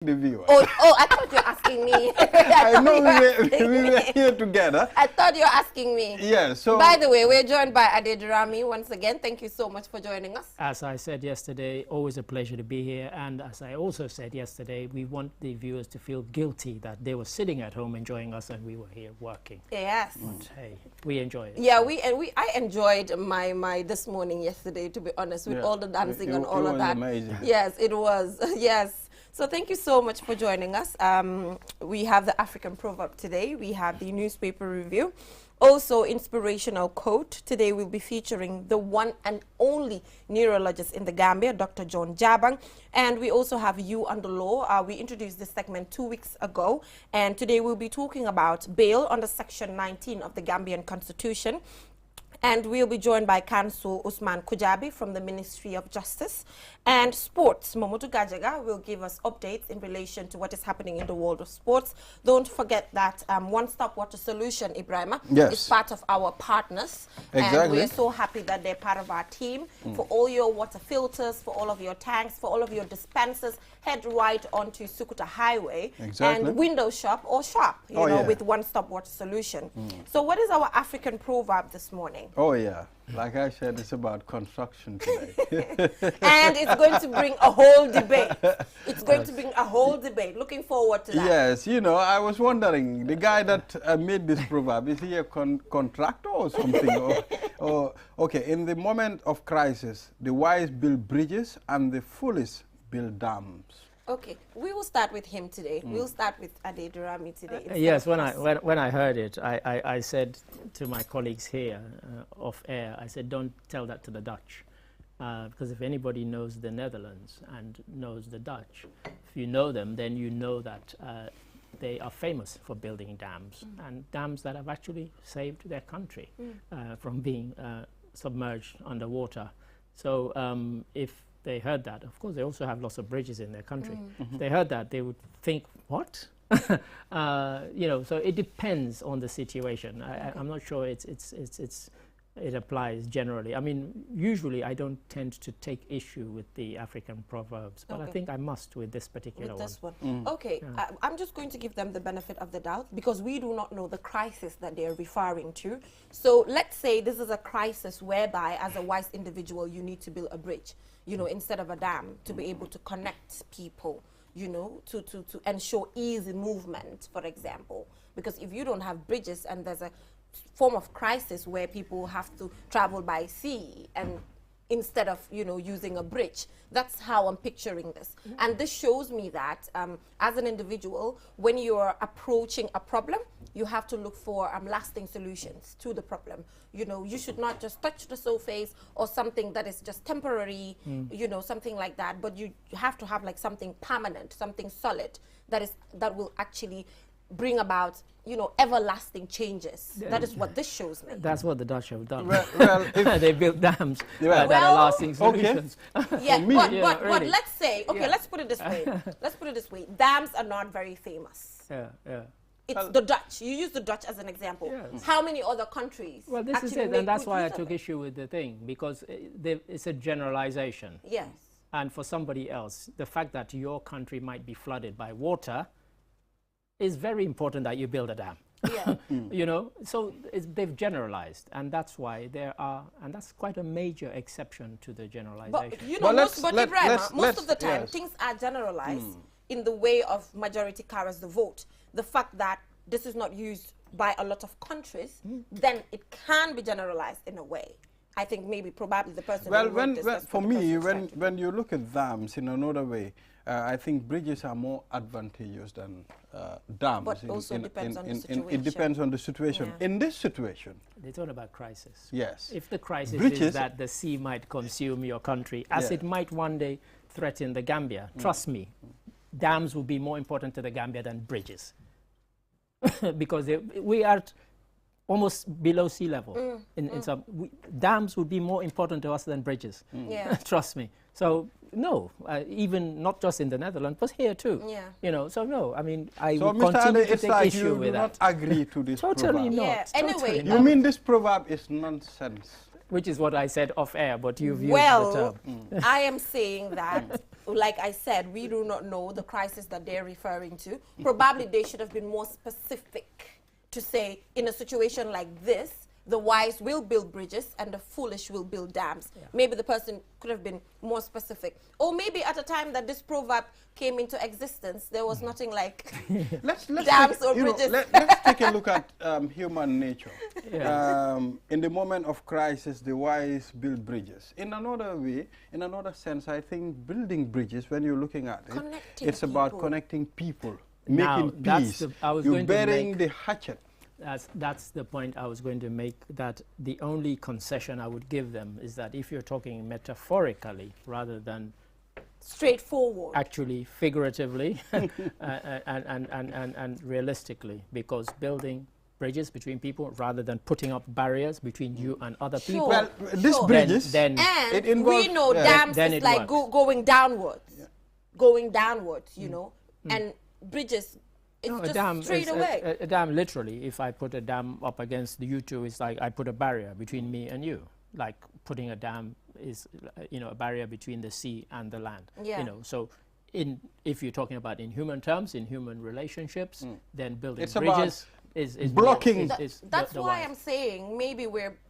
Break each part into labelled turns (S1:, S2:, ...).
S1: the viewers.
S2: Oh, I thought you were asking me.
S1: I know we were here together.
S2: I thought you were asking me.
S1: Yeah, so...
S2: By the way, we're joined by Adedrami once again. Thank you so much for joining us.
S3: As I said yesterday, always a pleasure to be here. And as I also said yesterday, we want the viewers to feel guilty that they were sitting at home enjoying us and we were here working.
S2: Yes.
S3: But hey, we enjoy it.
S2: Yeah, I enjoyed my this morning yesterday, to be honest, with all the dancing and all of that.
S1: Amazing.
S2: Yes, it was. Yes. So thank you so much for joining us. We have the African proverb today. We have the newspaper review. Also, inspirational quote. Today we'll be featuring the one and only neurologist in the Gambia, Dr. John Jabang. And we also have You and the Law. We introduced this segment 2 weeks ago. And today we'll be talking about bail under Section 19 of the Gambian Constitution. And we'll be joined by Counsel Usman Kujabi from the Ministry of Justice. And sports, Momotu Gajaga will give us updates in relation to what is happening in the world of sports. Don't forget that One Stop Water Solution, Ibrahima, is part of our partners.
S1: Exactly.
S2: And we're so happy that they're part of our team. For all your water filters, for all of your tanks, for all of your dispensers, head right onto Sukuta Highway and window shop or shop, you know, with One Stop Water Solution. So what is our African proverb this morning?
S1: Oh, yeah. Like I said, it's about construction today.
S2: And it's going to bring a whole debate. It's going to bring a whole debate. Looking forward to that.
S1: Yes, you know, I was wondering, the guy that made this proverb, is he a contractor or something? Okay, in the moment of crisis, the wise build bridges and the foolish build dams.
S2: Okay, we will start with him today. We'll start with Adedrami today.
S3: Yes, when I heard it, I said to my colleagues here off air, I said, don't tell that to the Dutch. Because if anybody knows the Netherlands and knows the Dutch, if you know them, then you know that they are famous for building dams, and dams that have actually saved their country from being submerged underwater. So if they heard that, of course, they also have lots of bridges in their country. If they heard that, they would think, what? You know, so it depends on the situation. I'm not sure it applies generally. I mean, usually I don't tend to take issue with the African proverbs, but I think I must with this particular one.
S2: Okay, I'm just going to give them the benefit of the doubt because we do not know the crisis that they're referring to. So let's say this is a crisis whereby, as a wise individual, you need to build a bridge, you know, instead of a dam, to be able to connect people, you know, to ensure easy movement, for example. Because if you don't have bridges and there's a form of crisis where people have to travel by sea and instead of, you know, using a bridge, that's how I'm picturing this. And this shows me that as an individual, when you're approaching a problem, you have to look for lasting solutions to the problem. You know, you should not just touch the surface or something that is just temporary, you know, something like that, but you have to have like something permanent, something solid that will actually bring about, you know, everlasting changes. That is what this shows me.
S3: That's what the Dutch have done.
S1: Well,
S3: they built dams that are lasting solutions.
S2: Yeah, but let's say, let's put it this way. Let's put it this way. Dams are not very famous. It's the Dutch. You use the Dutch as an example. Yes. How many other countries?
S3: Well, this is it, and that's why I took issue with the thing, because it's a generalization.
S2: Yes.
S3: And for somebody else, the fact that your country might be flooded by water is very important that you build a dam.
S2: Yeah.
S3: You know, so they've generalized, and that's why there are, and that's quite a major exception to the generalization.
S2: But you know, most of the time, things are generalized in the way of majority carries the vote. The fact that this is not used by a lot of countries, then it can be generalized in a way. I think probably the person.
S1: Well, for me, when you look at dams in another way, I think bridges are more advantageous than dams.
S2: But also depends on the situation.
S1: It depends on the situation. Yeah. In this situation,
S3: they're talking about crisis.
S1: Yes.
S3: If the crisis is that the sea might consume your country, as it might one day threaten the Gambia, trust me, dams will be more important to the Gambia than bridges, because we are almost below sea level. In some dams would be more important to us than bridges.
S2: Yeah.
S3: Trust me. So no, even not just in the Netherlands, but here too.
S2: Yeah.
S3: You know, so no. I mean, I will continue to take issue with that.
S1: You do not agree to this
S3: Totally
S1: proverb.
S3: not.
S2: Yeah. Anyway,
S1: you mean this proverb is nonsense?
S3: Which is what I said off air, but you've used the term.
S2: I am saying that like I said, we do not know the crisis that they're referring to. Probably they should have been more specific to say, in a situation like this, the wise will build bridges and the foolish will build dams. Yeah. Maybe the person could have been more specific. Or maybe at a time that this proverb came into existence, there was nothing like dams or bridges.
S1: Let's take a look at human nature. Yeah. In the moment of crisis, the wise build bridges. In another way, in another sense, I think building bridges, when you're looking at it, it's about connecting people, making peace. You're burying the hatchet.
S3: That's the point I was going to make, that the only concession I would give them is that if you're talking metaphorically rather than
S2: straightforward,
S3: actually figuratively and realistically, because building bridges between people rather than putting up barriers between you and other people.
S1: Well, this bridges,
S2: then it involves, we know dams is like going downwards, going downwards, you know, and bridges. It's just
S3: dam
S2: straight away.
S3: A dam, literally, if I put a dam up against you two, it's like I put a barrier between me and you. Like putting a dam is, you know, a barrier between the sea and the land. Yeah. You know, so if you're talking about in human terms, in human relationships, then building bridges is
S1: blocking.
S2: That's why I'm saying maybe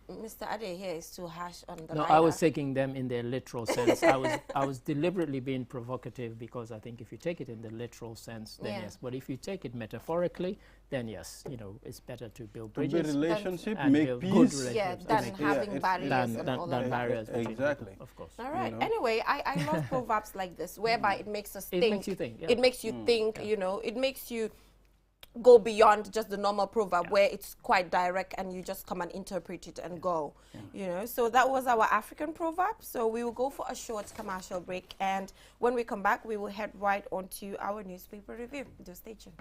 S2: Mr. Ade here is too harsh on the
S3: I was taking them in their literal sense. I was deliberately being provocative because I think if you take it in the literal sense, then yes. But if you take it metaphorically, then yes, you know, it's better to build bridges.
S1: To build relationship, make peace.
S2: Yeah, than having barriers and all
S3: than barriers.
S1: Exactly.
S3: Of course.
S2: All right. You know? Anyway, I love proverbs like this, whereby it makes us think.
S3: It makes you think. Yeah.
S2: It makes you think, you know, it makes you go beyond just the normal proverb where it's quite direct and you just come and interpret it and go, you know. So that was our African proverb. So we will go for a short commercial break, and when we come back, we will head right on to our newspaper review. Do stay tuned.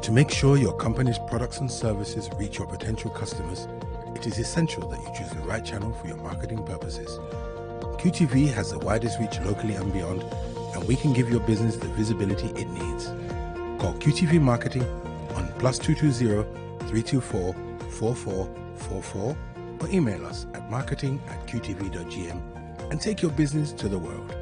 S4: To make sure your company's products and services reach your potential customers, it is essential that you choose the right channel for your marketing purposes. QTV has the widest reach locally and beyond, and we can give your business the visibility it needs. Call QTV Marketing on +220 324 4444 or email us at marketing@qtv.gm and take your business to the world.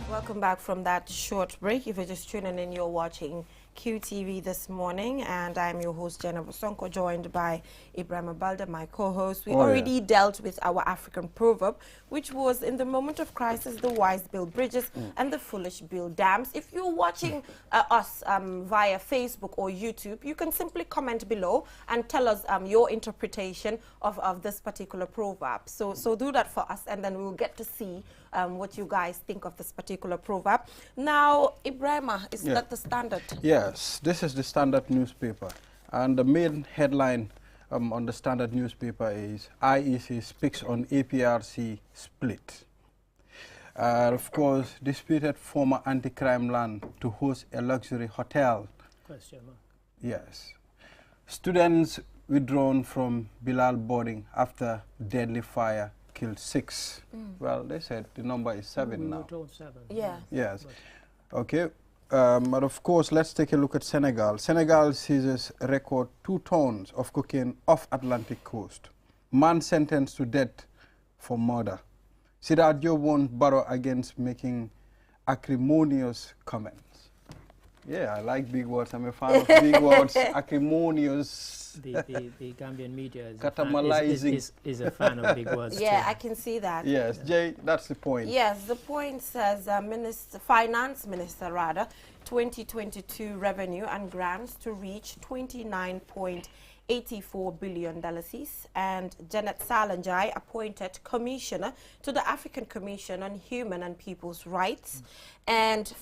S2: Welcome back from that short break. If you're just tuning in, you're watching QTV this morning, and I'm your host Jenna Bosonko, joined by Ibrahim Balda, my co-host. We already dealt with our African proverb, which was, in the moment of crisis, the wise build bridges and the foolish build dams. If you're watching us via Facebook or YouTube, you can simply comment below and tell us your interpretation of this particular proverb. So do that for us, and then we'll get to see what you guys think of this particular proverb. Now, Ibrahima, is that the Standard?
S1: Yes, this is the Standard newspaper, and the main headline on the Standard newspaper is IEC speaks on APRC split. Of course, disputed former anti-crime land to host a luxury hotel.
S3: Question mark.
S1: Yes. Students withdrawn from Bilal boarding after deadly fire killed 6. Well, they said the number is 7 now.
S3: We were told 7.
S2: Yeah.
S1: Yes. Okay. But of course, let's take a look at Senegal. Senegal seizes record 2 tons of cocaine off Atlantic coast. Man sentenced to death for murder. Sidat Diop won Barrow against making acrimonious comments. Yeah, I like big words. I'm a fan of big words. Acrimonious.
S3: The Gambian media is a fan of big words.
S2: Yeah,
S3: too.
S2: I can see that.
S1: Yes, Jay, that's the point.
S2: Yes, the point says Finance Minister, 2022 revenue and grants to reach $29.84 billion, and Janet Salanjai appointed commissioner to the African Commission on Human and People's Rights, and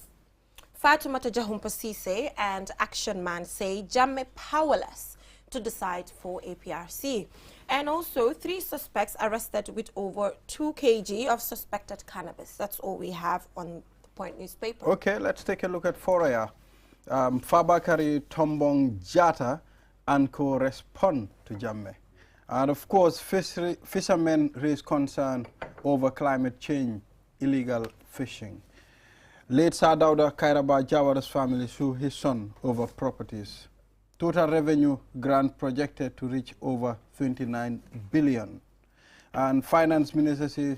S2: Fatoumata Jahumpa Cisse and Action Man say Jammeh powerless to decide for APRC. And also 3 suspects arrested with over 2 kg of suspected cannabis. That's all we have on the Point newspaper. Okay,
S1: let's take a look at Foraya. Fabakary Tombong Jata and co respond to Jammeh. And of course, fishermen raise concern over climate change, illegal fishing. Late Sir Dawda Kairaba Jawara's family sue his son over properties. Total revenue grant projected to reach over 29 billion. And finance minister says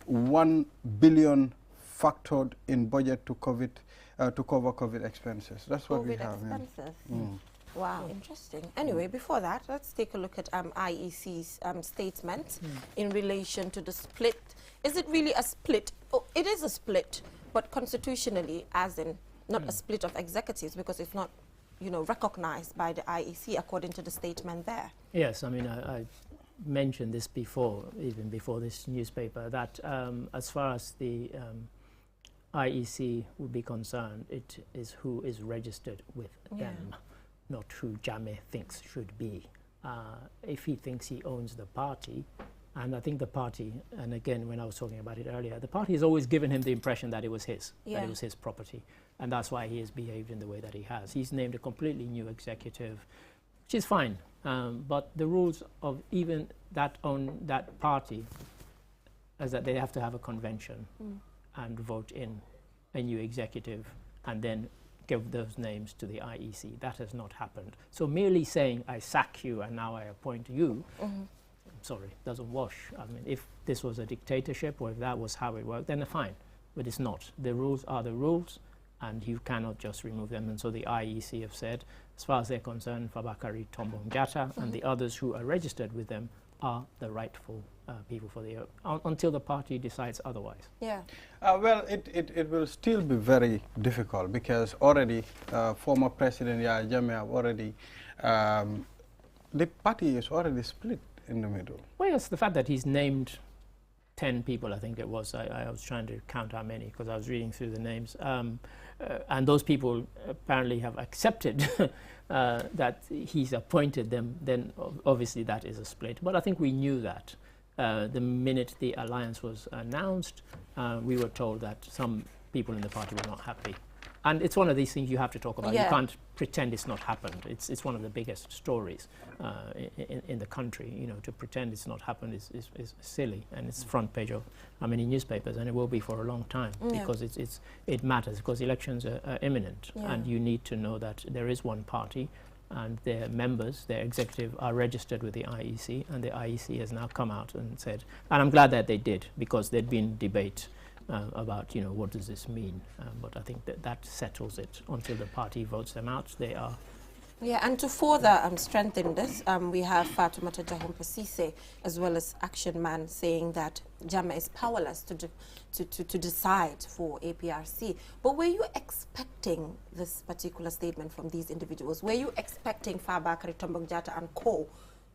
S1: 1 billion factored in budget to cover COVID expenses. That's what we have.
S2: Expenses. Yeah. Wow, interesting. Anyway, before that, let's take a look at IEC's statement in relation to the split. Is it really a split? Oh, it is a split, but constitutionally, as in not a split of executives, because it's not, you know, recognized by the IEC according to the statement there.
S3: Yes, I mean, I mentioned this before, even before this newspaper, that as far as the IEC would be concerned, it is who is registered with them, not who Jammeh thinks should be. If he thinks he owns the party, and I think the party, and again, when I was talking about it earlier, the party has always given him the impression that it was his, that it was his property. And that's why he has behaved in the way that he has. He's named a completely new executive, which is fine. But the rules of even that party is that they have to have a convention and vote in a new executive and then give those names to the IEC. That has not happened. So merely saying, I sack you and now I appoint you, I'm sorry, doesn't wash. I mean, if this was a dictatorship or if that was how it worked, then fine. But it's not. The rules are the rules, and you cannot just remove them. And so the IEC have said, as far as they're concerned, Fabakary Tombong Jatta and the others who are registered with them are the rightful people for the until the party decides otherwise.
S2: Yeah.
S1: Well, it will still be very difficult because already former President Yahya Jammeh have already the party is already split in the middle.
S3: Well, yes, the fact that he's named 10 people, I think it was. I was trying to count how many because I was reading through the names. And those people apparently have accepted that he's appointed them, then obviously that is a split. But I think we knew that. The minute the alliance was announced, we were told that some people in the party were not happy. And it's one of these things you have to talk about. You can't pretend it's not happened. It's one of the biggest stories in the country. You know, to pretend it's not happened is silly, and it's front page of how many newspapers, and it will be for a long time because it matters because elections are imminent, and you need to know that there is one party, and their members, their executive, are registered with the IEC, and the IEC has now come out and said, and I'm glad that they did because there'd been debate. About, you know, what does this mean? But I think that settles it until the party votes them out. They are.
S2: Yeah, and to further strengthen this, we have Fatoumata Jahumpa Cissé as well as Action Man saying that Jammeh is powerless to decide for APRC. But were you expecting this particular statement from these individuals? Were you expecting Fabakary Tombong Jatta and co.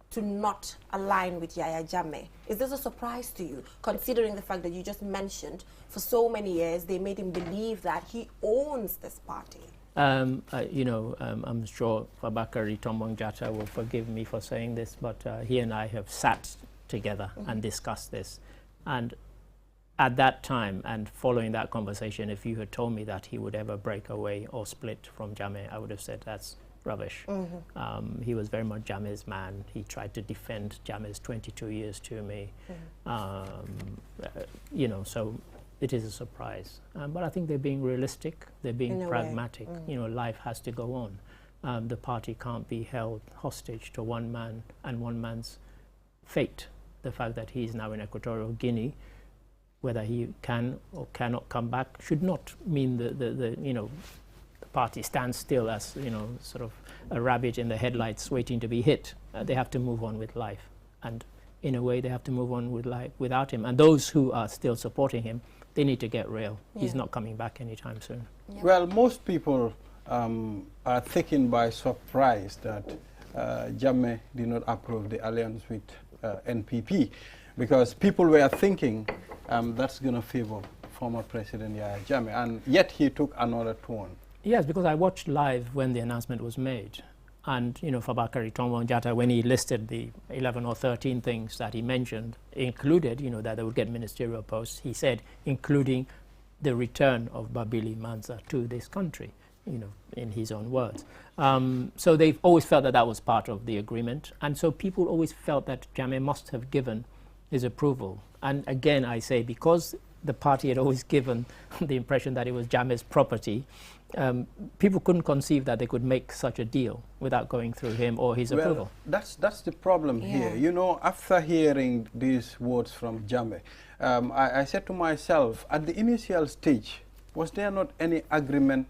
S2: to not align with Yahya Jammeh? Is this a surprise to you, considering the fact that you just mentioned for so many years they made him believe that he owns this party?
S3: You know, I'm sure Fabakary Tombong Jatta will forgive me for saying this, but he and I have sat together and discussed this. And at that time, and following that conversation, if you had told me that he would ever break away or split from Jammeh, I would have said that's rubbish. He was very much Jammeh's man. He tried to defend Jammeh's 22 years to me. You know, so it is a surprise. But I think they're being realistic. They're being pragmatic. You know, life has to go on. The party can't be held hostage to one man and one man's fate. The fact that he's now in Equatorial Guinea, whether he can or cannot come back, should not mean the you know, party stands still as, you know, sort of a rabbit in the headlights waiting to be hit. They have to move on with life, and in a way they have to move on with life without him, and those who are still supporting him, they need to get real. He's not coming back anytime soon.
S1: Well, most people are taken by surprise that Jammeh did not approve the alliance with NPP, because people were thinking that's going to favor former President Yahya Jammeh, and yet he took another tone.
S3: Yes, because I watched live when the announcement was made. And, you know, Fabakary Tombong Jatta, when he listed the 11 or 13 things that he mentioned, included, you know, that they would get ministerial posts, he said, including the return of Babili Mansa to this country, you know, in his own words. So they've always felt that that was part of the agreement. And so people always felt that Jammeh must have given his approval. And again, I say, because the party had always given the impression that it was Jammeh's property, people couldn't conceive that they could make such a deal without going through him or his approval.
S1: That's the problem here. You know, after hearing these words from Jammeh, I said to myself, at the initial stage, was there not any agreement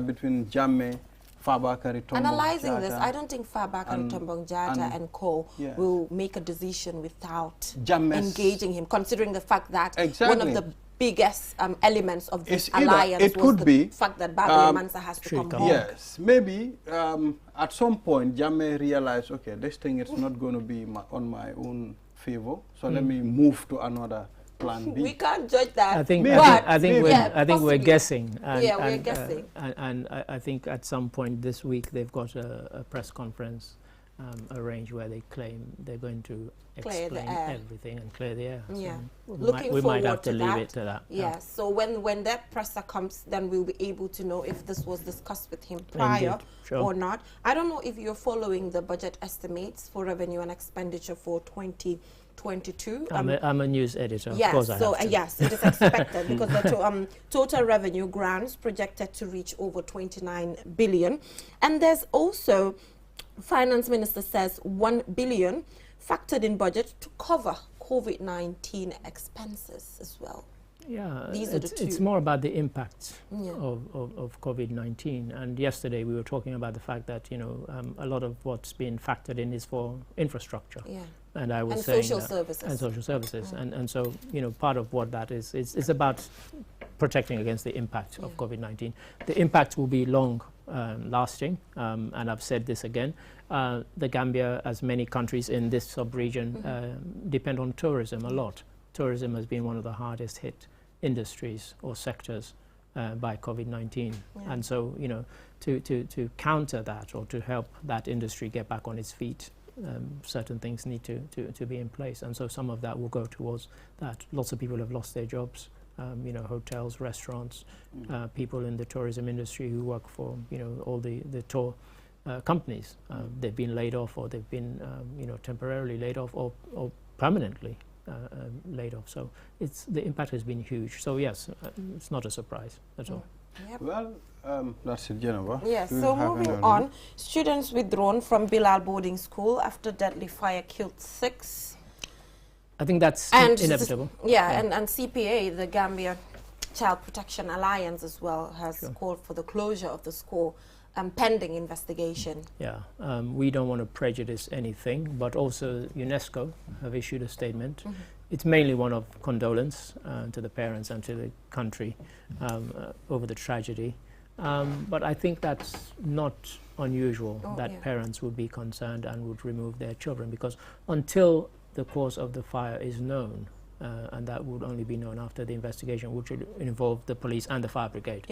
S1: between Jammeh, Fabakary Tombong
S2: Analyzing
S1: Jatta,
S2: this, I don't think Fabakary Tombong Jatta and co will make a decision without engaging him, considering the fact that one of the biggest elements of this alliance was the fact that Babili Mansa has to come home.
S1: Yes, maybe at some point Jammeh realized, okay, this thing is not going to be on my own favor, so let me move to another plan B.
S2: We can't judge that.
S3: I think we're guessing. We're guessing. And I think at some point this week they've got a press conference arranged where they claim they're going to explain everything and clear the air.
S2: Yeah,
S3: so we might have to leave it to that.
S2: Yeah. So when that presser comes, then we'll be able to know if this was discussed with him prior or not. I don't know if you're following the budget estimates for revenue and expenditure for 2022.
S3: I'm a news editor. Of course I have to.
S2: Yes, it is expected because the total revenue grants projected to reach over 29 billion, and there's also, Finance Minister says, 1 billion factored in budget to cover COVID-19 expenses as well.
S3: Yeah,
S2: these are the two.
S3: It's more about the impact of COVID-19. And yesterday we were talking about the fact that, you know, a lot of what's been factored in is for infrastructure. Yeah. And I was saying
S2: social services.
S3: And social services. And so, you know, part of what that is about protecting against the impact of COVID-19. The impact will be long lasting, and I've said this again. The Gambia, as many countries in this sub-region, depend on tourism a lot. Tourism has been one of the hardest hit industries or sectors by COVID-19. And so, you know, to counter that or to help that industry get back on its feet, certain things need to be in place. And so some of that will go towards that. Lots of people have lost their jobs. You know, hotels, restaurants, people in the tourism industry who work for, you know, all the tour companies. They've been laid off, or they've been, you know, temporarily laid off, or permanently laid off. So the impact has been huge. So yes, it's not a surprise at all.
S2: Yep.
S1: Well, that's it, Geneva.
S2: Yes, so moving on, students withdrawn from Bilal boarding school after deadly fire killed 6.
S3: I think that's inevitable.
S2: And CPA, the Gambia Child Protection Alliance as well, has called for the closure of the school pending investigation. Yeah,
S3: we don't want to prejudice anything, but also UNESCO have issued a statement. It's mainly one of condolence to the parents and to the country over the tragedy. But I think that's not unusual that parents would be concerned and would remove their children, because until the cause of the fire is known, and that would only be known after the investigation, which would involve the police and the fire brigade.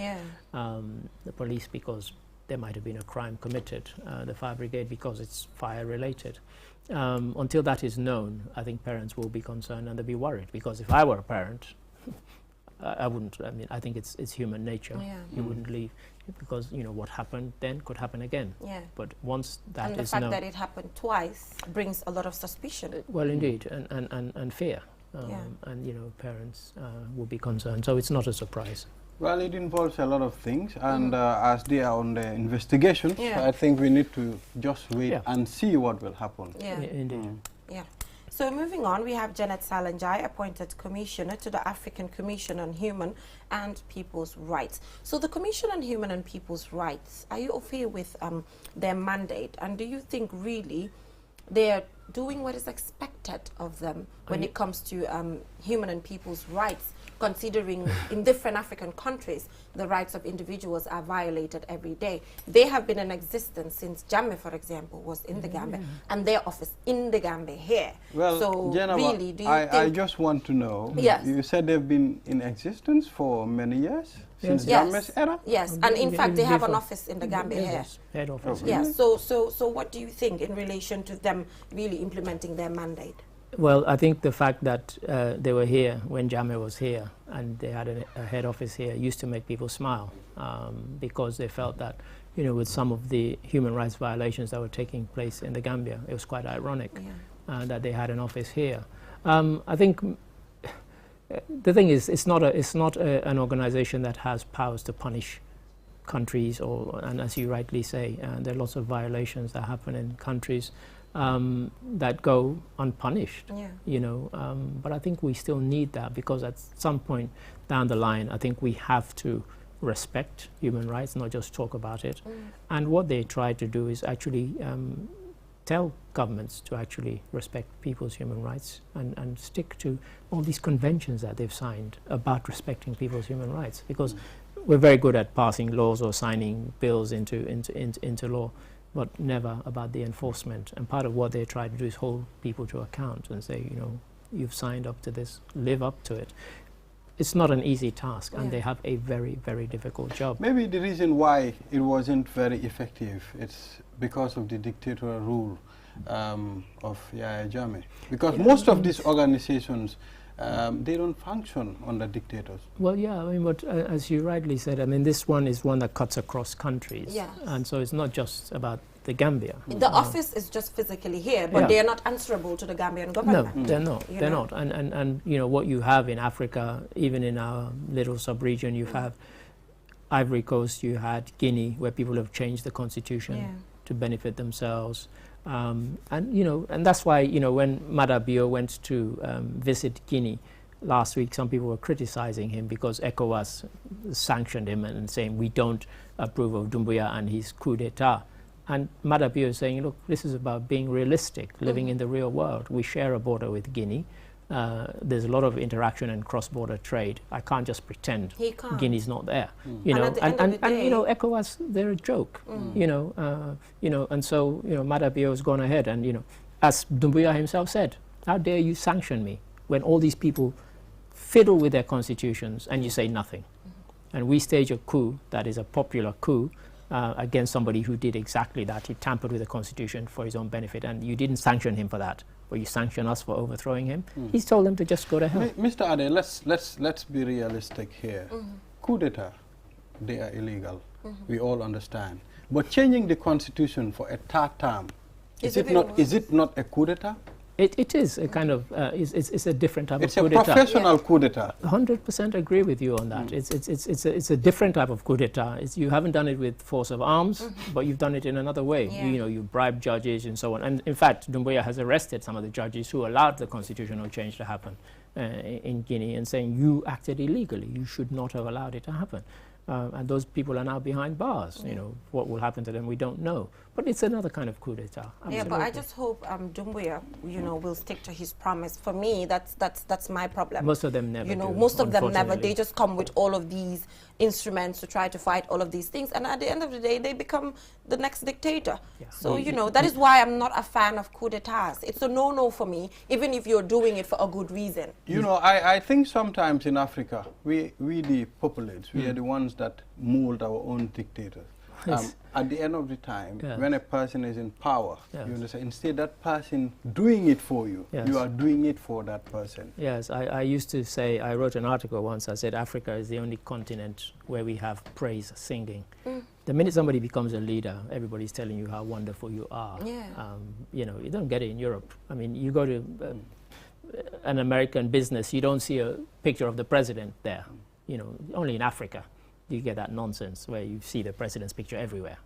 S3: The police, because there might have been a crime committed, the fire brigade because it's fire related. Until that is known, I think parents will be concerned and they'll be worried, because if I were a parent, I wouldn't. I mean, I think it's human nature. You wouldn't leave, because, you know, what happened then could happen again. But once that is known,
S2: and the fact that it happened twice brings a lot of suspicion.
S3: Well, indeed, and fear. And, you know, parents will be concerned. So it's not a surprise.
S1: Well, it involves a lot of things, and as they are on the investigations, I think we need to just wait and see what will happen.
S3: Indeed.
S2: So moving on, we have Janet Salanjai, appointed Commissioner to the African Commission on Human and People's Rights. So the Commission on Human and People's Rights, are you okay with their mandate? And do you think really they're doing what is expected of them when it comes to human and people's rights, considering in different African countries the rights of individuals are violated every day? They have been in existence since Jammeh, for example, was in the Gambia, and their office in the Gambia here.
S1: Well,
S2: so
S1: Jenna,
S2: really, do you
S1: I just want to know, you said they've been in existence for many years? Since Jammeh's era?
S2: Yes, and in fact they have an office in the Gambia here.
S3: Head office.
S2: So what do you think in relation to them really implementing their mandate?
S3: Well, I think the fact that they were here when Jammeh was here and they had a head office here used to make people smile, because they felt that, you know, with some of the human rights violations that were taking place in the Gambia, it was quite ironic that they had an office here. I think the thing is, it's not an organization that has powers to punish countries, and as you rightly say, there are lots of violations that happen in countries that go unpunished.
S2: Yeah.
S3: But I think we still need that, because at some point down the line, I think we have to respect human rights, not just talk about it. And what they try to do is actually tell governments to actually respect people's human rights and stick to all these conventions that they've signed about respecting people's human rights, because we're very good at passing laws or signing bills into law, but never about the enforcement. And part of what they try to do is hold people to account and say, you've signed up to this, live up to it. It's not an easy task, and they have a very, very difficult job.
S1: Maybe the reason why it wasn't very effective, it's because of the dictatorial rule of Yahya Jammeh. Because most of these organizations, they don't function under dictators.
S3: Well, yeah, I mean, but as you rightly said, I mean, this one is one that cuts across countries.
S2: Yes.
S3: And so it's not just about the Gambia.
S2: The office is just physically here, but they are not answerable to the Gambian government.
S3: No, they're not. They're not. And what you have in Africa, even in our little sub-region, you have Ivory Coast, you had Guinea, where people have changed the constitution to benefit themselves. And that's why, when Madabio went to visit Guinea last week, some people were criticizing him because ECOWAS sanctioned him and saying, we don't approve of Doumbouya and his coup d'etat. And Madabio is saying, look, this is about being realistic, living in the real world. We share a border with Guinea. There's a lot of interaction and cross-border trade. I can't just pretend Guinea's not there. And ECOWAS, they're a joke. And so Madabio has gone ahead, and as Doumbouya himself said, how dare you sanction me when all these people fiddle with their constitutions and you say nothing? And we stage a coup that is a popular coup against somebody who did exactly that. He tampered with the constitution for his own benefit, and you didn't sanction him for that, but you sanction us for overthrowing him. He's told them to just go to hell.
S1: Mr. Ade, let's be realistic here. Coup d'etat, they are illegal. We all understand. But changing the constitution for a third term, is it not a coup d'etat?
S3: It is a kind of, it's a different type of coup
S1: d'etat. It's a professional coup d'etat.
S3: 100% agree with you on that. It's a different type of coup d'etat. You haven't done it with force of arms, but you've done it in another way. You bribe judges and so on. And in fact, Doumbouya has arrested some of the judges who allowed the constitutional change to happen in Guinea, and saying you acted illegally. You should not have allowed it to happen. And those people are now behind bars. What will happen to them, we don't know. But it's another kind of coup d'etat.
S2: Yeah, but I just hope Doumbouya, will stick to his promise. For me, that's my problem.
S3: Most of them never do,
S2: most of them never. They just come with all of these instruments to try to fight all of these things, and at the end of the day, they become the next dictator. Yeah. So, that is why I'm not a fan of coup d'etats. It's a no-no for me, even if you're doing it for a good reason.
S1: I think sometimes in Africa, we the populates, we are the ones that mold our own dictators. At the end of the time, when a person is in power, you understand, instead that person doing it for you, you are doing it for that person.
S3: Yes, I used to say, I wrote an article once, I said Africa is the only continent where we have praise singing. The minute somebody becomes a leader, everybody's telling you how wonderful you are. You don't get it in Europe. I mean, you go to an American business, you don't see a picture of the president there. Only in Africa you get that nonsense where you see the president's picture everywhere.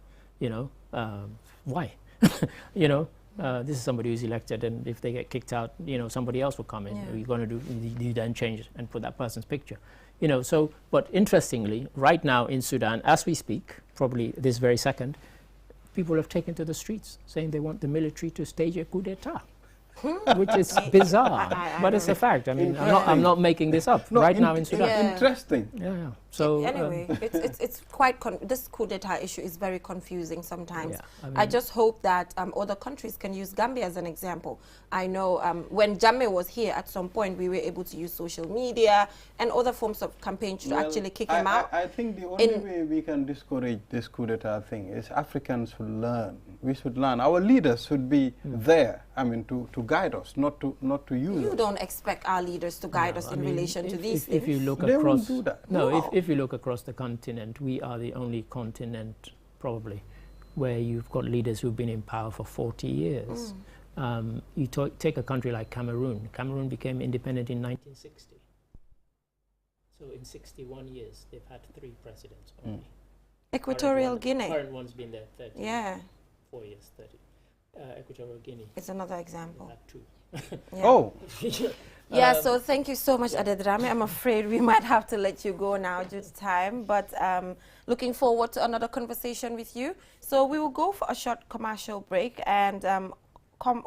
S3: Why? This is somebody who's elected, and if they get kicked out, somebody else will come in. You're going to do, you then change and put that person's picture. But interestingly, right now in Sudan, as we speak, probably this very second, people have taken to the streets saying they want the military to stage a coup d'etat. Which is bizarre, but it's a fact. I mean, I'm not making this up. Right now in Sudan.
S1: Interesting.
S3: Yeah. So
S2: anyway, it's quite this coup d'etat issue is very confusing sometimes. I just hope that other countries can use Gambia as an example. I know when Jammeh was here, at some point we were able to use social media and other forms of campaign to actually kick him out.
S1: I think the only way we can discourage this coup d'etat thing is Africans should learn. We should learn. Our leaders should be there. I mean, to guide us, not to use us.
S2: You don't expect our leaders to guide us in relation to these things.
S3: If you look
S1: they
S3: across,
S1: won't do that.
S3: No, if you look across the continent, we are the only continent, probably, where you've got leaders who've been in power for 40 years. You take a country like Cameroon. Cameroon became independent in 1960. So in 61 years, they've had 3 presidents only.
S2: Equatorial Guinea.
S3: Current one's been there 4 years, 30. Equatorial Guinea.
S2: It's another example.
S3: Had 2.
S2: Yeah.
S1: Oh,
S2: Yeah, so thank you so much, Adedrame. I'm afraid we might have to let you go now due to time, but looking forward to another conversation with you. So we will go for a short commercial break, and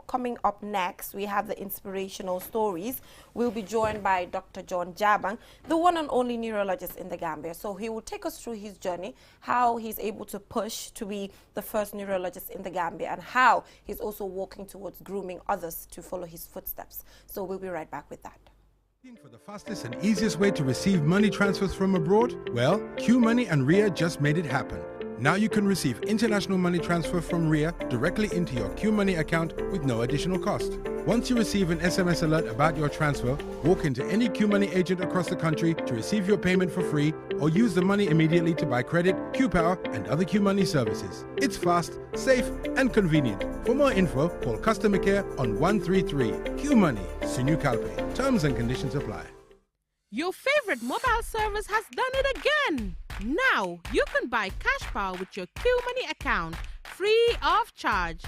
S2: coming up next, we have the inspirational stories. We'll be joined by Dr. John Jabang, the one and only neurologist in the Gambia. So he will take us through his journey, how he's able to push to be the first neurologist in the Gambia, and how he's also working towards grooming others to follow his footsteps. So we'll be right back with that.
S4: Looking for the fastest and easiest way to receive money transfers from abroad? Well, Q Money and RIA just made it happen. Now you can receive international money transfer from RIA directly into your Q Money account with no additional cost. Once you receive an SMS alert about your transfer, walk into any Q Money agent across the country to receive your payment for free, or use the money immediately to buy credit, Q Power, and other Q Money services. It's fast, safe, and convenient. For more info, call customer care on 133. Q Money, Sinu Calpe. Terms and conditions apply.
S5: Your favorite mobile service has done it again. Now you can buy cash power with your Q Money account free of charge.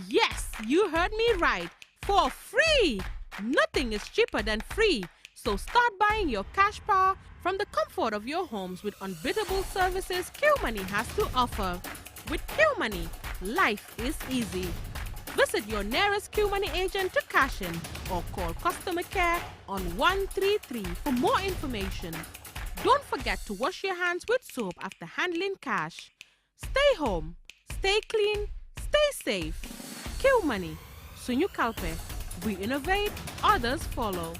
S5: Yes, you heard me right. For free. Nothing is cheaper than free. So start buying your cash power from the comfort of your homes with unbeatable services Q Money has to offer. With Q Money, life is easy. Visit your nearest Q Money agent to cash in or call customer care on 133 for more information. Don't forget to wash your hands with soap after handling cash. Stay home, stay clean, stay safe. Q Money, Sinu Calpe. We innovate, others follow.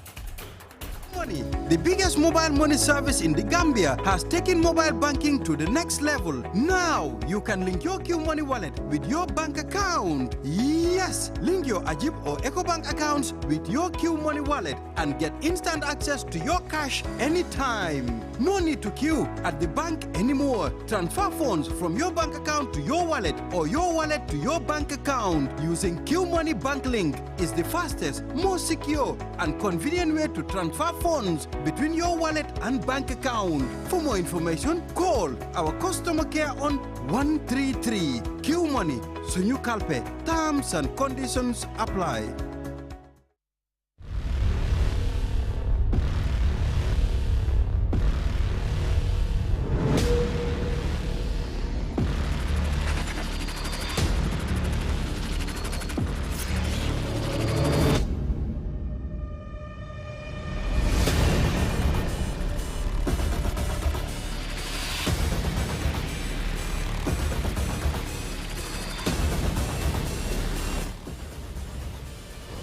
S6: Money, the biggest mobile money service in the Gambia, has taken mobile banking to the next level. Now, you can link your Q Money wallet with your bank account. Yes, link your Ajib or EcoBank accounts with your Q Money wallet and get instant access to your cash anytime. No need to queue at the bank anymore. Transfer funds from your bank account to your wallet or your wallet to your bank account using Q Money Bank Link is the fastest, most secure, and convenient way to transfer funds between your wallet and bank account. For more information, call our customer care on 133. Q Money, Sinu Calpe. Terms and conditions apply.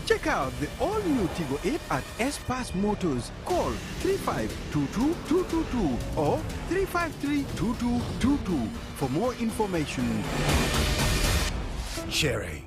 S6: Check out the all-new Tigo 8 at S-Pass Motors. Call 3522-222 or 353-2222 for more information.
S4: Sherry.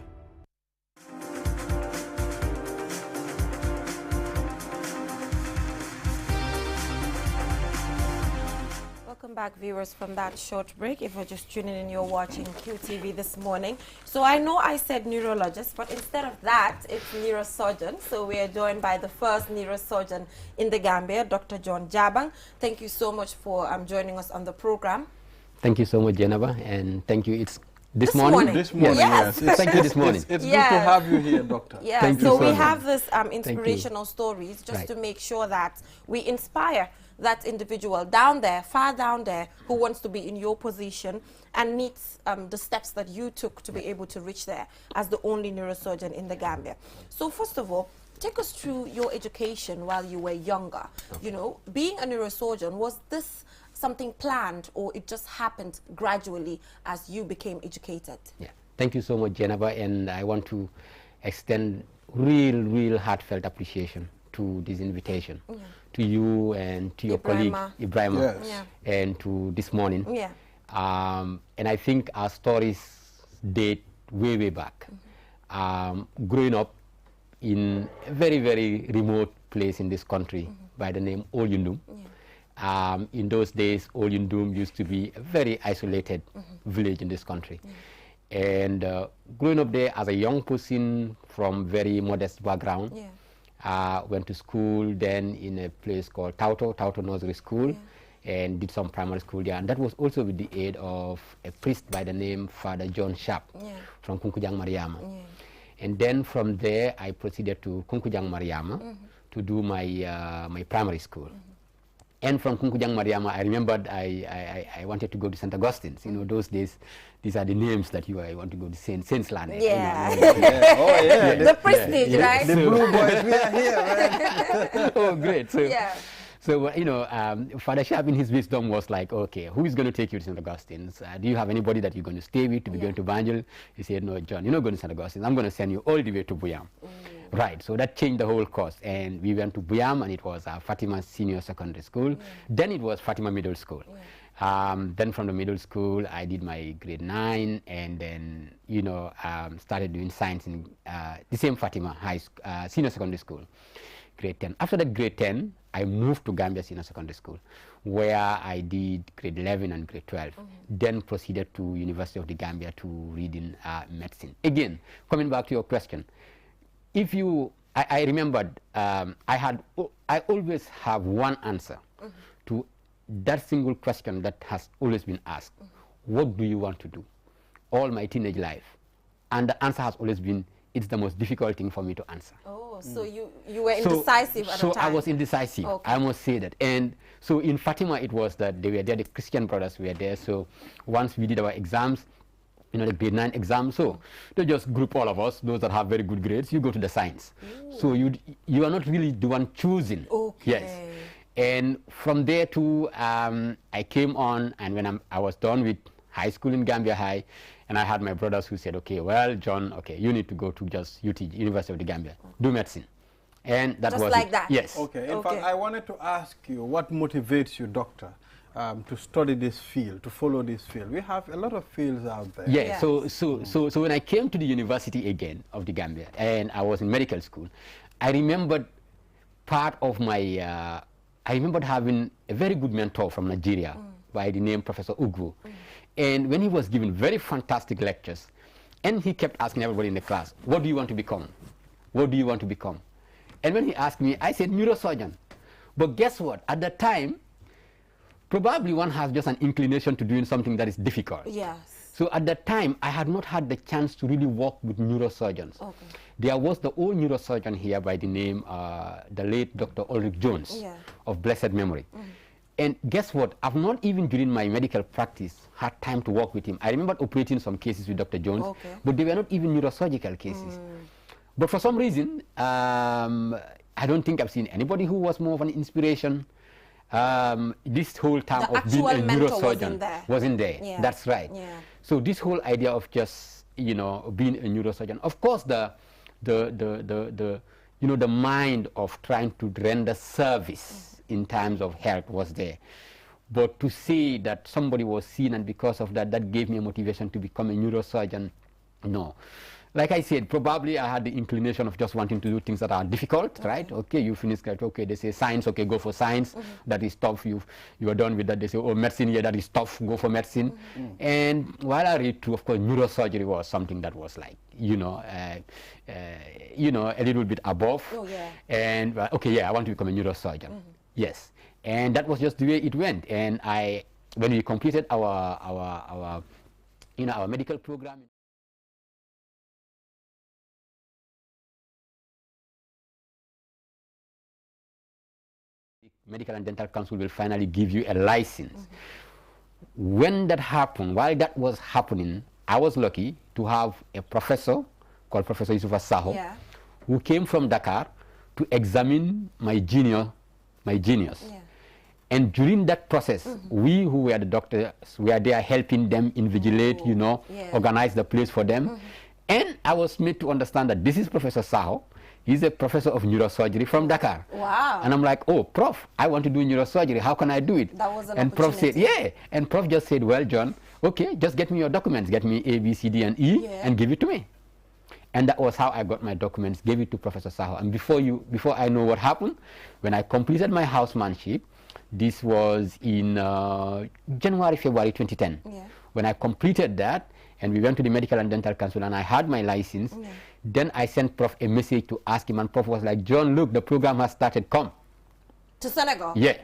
S2: Welcome back, viewers, from that short break. If you're just tuning in, you're watching QTV this morning. So I know I said neurologist, but instead of that, it's neurosurgeon. So we are joined by the first neurosurgeon in the Gambia, Dr. John Jabang. Thank you so much for joining us on the program.
S7: Thank you so much, Jennifer, and thank you. It's this morning.
S1: This morning,
S2: Yes.
S1: yes.
S7: Thank you this morning.
S1: It's
S2: Yes.
S1: good to have you here, doctor.
S2: Yeah,
S7: Thank you
S2: so
S7: so
S2: we
S7: much.
S2: have this inspirational stories just
S7: Right.
S2: to make sure that we inspire that individual down there, far down there, who wants to be in your position and needs the steps that you took to be able to reach there as the only neurosurgeon in the Gambia. So first of all, take us through your education while you were younger. You know, being a neurosurgeon, was this something planned or it just happened gradually as you became educated?
S7: Yeah. Thank you so much, Jennifer, and I want to extend real heartfelt appreciation to this invitation, to you and to your colleague Ibrahim,
S1: Yes.
S2: Yeah.
S7: and to this morning.
S2: Yeah.
S7: And I think our stories date way back. Growing up in a very remote place in this country by the name Olyundum. In those days, Olyundum used to be a very isolated village in this country. And growing up there as a young person from very modest background, Went to school then in a place called Tauto Nursery School, and did some primary school there. And that was also with the aid of a priest by the name Father John Sharp from Kunkujang Mariama. And then from there, I proceeded to Kunkujang Mariama to do my my primary school. And from Kunkujang Mariama, I remembered I wanted to go to St. Augustine's. You know, those days, these are the names that I want to go to Saint's Land.
S2: Yeah.
S7: You know,
S1: Oh, yeah.
S2: The prestige, right?
S1: The blue boys, we are here, man.
S7: Oh, great. So,
S2: Yeah.
S7: so you know, Father Sharp in his wisdom was like, okay, who is going to take you to St. Augustine's? Do you have anybody that you're going to stay with to be going to Banjul? He said, no, John, you're not going to St. Augustine's. I'm going to send you all the way to Buyam. Right, so that changed the whole course, and we went to Buyam, and it was Fatima Senior Secondary School. Then it was Fatima Middle School. Then from the middle school, I did my grade 9, and then, you know, started doing science in the same Fatima Senior Secondary School, grade 10. After that grade 10, I moved to Gambia Senior Secondary School, where I did grade 11 and grade 12. Then proceeded to University of the Gambia to read in medicine. Again, coming back to your question, if you, I remembered, I always have one answer to that single question that has always been asked. What do you want to do? All my teenage life. And the answer has always been, it's the most difficult thing for me to answer.
S2: Oh, so you were indecisive at the time.
S7: So I was indecisive, I must say that. And so in Fatima, it was that they were there, the Christian brothers were there. So once we did our exams, you know, the grade 9 exam, so they just group all of us, those that have very good grades, you go to the science. So you are not really the one choosing. Yes. And from there too, I came on, and when I was done with high school in Gambia High, and I had my brothers who said, okay, well, John, okay, you need to go to just UT, University of the Gambia, do medicine. And that
S2: just
S7: was
S2: like
S7: it.
S2: that?
S7: Yes.
S1: Okay, in fact, I wanted to ask you, what motivates you, doctor, to study this field, to follow this field? We have a lot of fields out there.
S7: Yeah, so when I came to the University again of the Gambia, and I was in medical school, I remembered part of my, I remembered having a very good mentor from Nigeria by the name Professor Ugwu. And when he was giving very fantastic lectures, and he kept asking everybody in the class, what do you want to become? What do you want to become? And when he asked me, I said neurosurgeon. But guess what? At that time, probably one has just an inclination to doing something that is difficult.
S2: Yes.
S7: So at that time, I had not had the chance to really work with neurosurgeons. There was the old neurosurgeon here by the name, the late Dr. Ulrich Jones of blessed memory. And guess what? I've not even during my medical practice had time to work with him. I remember operating some cases with Dr. Jones, but they were not even neurosurgical cases. But for some reason, I don't think I've seen anybody who was more of an inspiration. This whole time of being a neurosurgeon wasn't there. That's right. So this whole idea of just, you know, being a neurosurgeon, of course, the you know, the mind of trying to render service in terms of health was there. But to say that somebody was seen, and because of that, that gave me a motivation to become a neurosurgeon, no. Like I said, probably I had the inclination of just wanting to do things that are difficult, right? Okay, you finish that. Okay, they say science. Okay, go for science. That is tough. You are done with that. They say, oh, medicine. Yeah, that is tough. Go for medicine. And while I read through, of course, neurosurgery was something that was like, you know, a little bit above. And okay, yeah, I want to become a neurosurgeon. Yes, and that was just the way it went. And when we completed our medical program. Medical and Dental Council will finally give you a license. When that happened, while that was happening, I was lucky to have a professor called Professor Yusufa Saho, who came from Dakar to examine my genius. And during that process, we who were the doctors were there helping them invigilate, you know, organize the place for them. And I was made to understand that this is Professor Saho. He's a professor of neurosurgery from Dakar. Wow. And I'm like, oh, Prof, I want to do neurosurgery. How can I do it?
S2: That was an
S7: and Prof said, yeah. And Prof just said, well, John, okay, just get me your documents. Get me A, B, C, D, and E, and give it to me. And that was how I got my documents, gave it to Professor Saho. And before I know what happened, when I completed my housemanship, this was in January, February 2010. When I completed that, and we went to the Medical and Dental Council, and I had my license, Then I sent Prof a message to ask him, and Prof was like, John, look, the program has started, come.
S2: To Senegal?
S7: Yeah.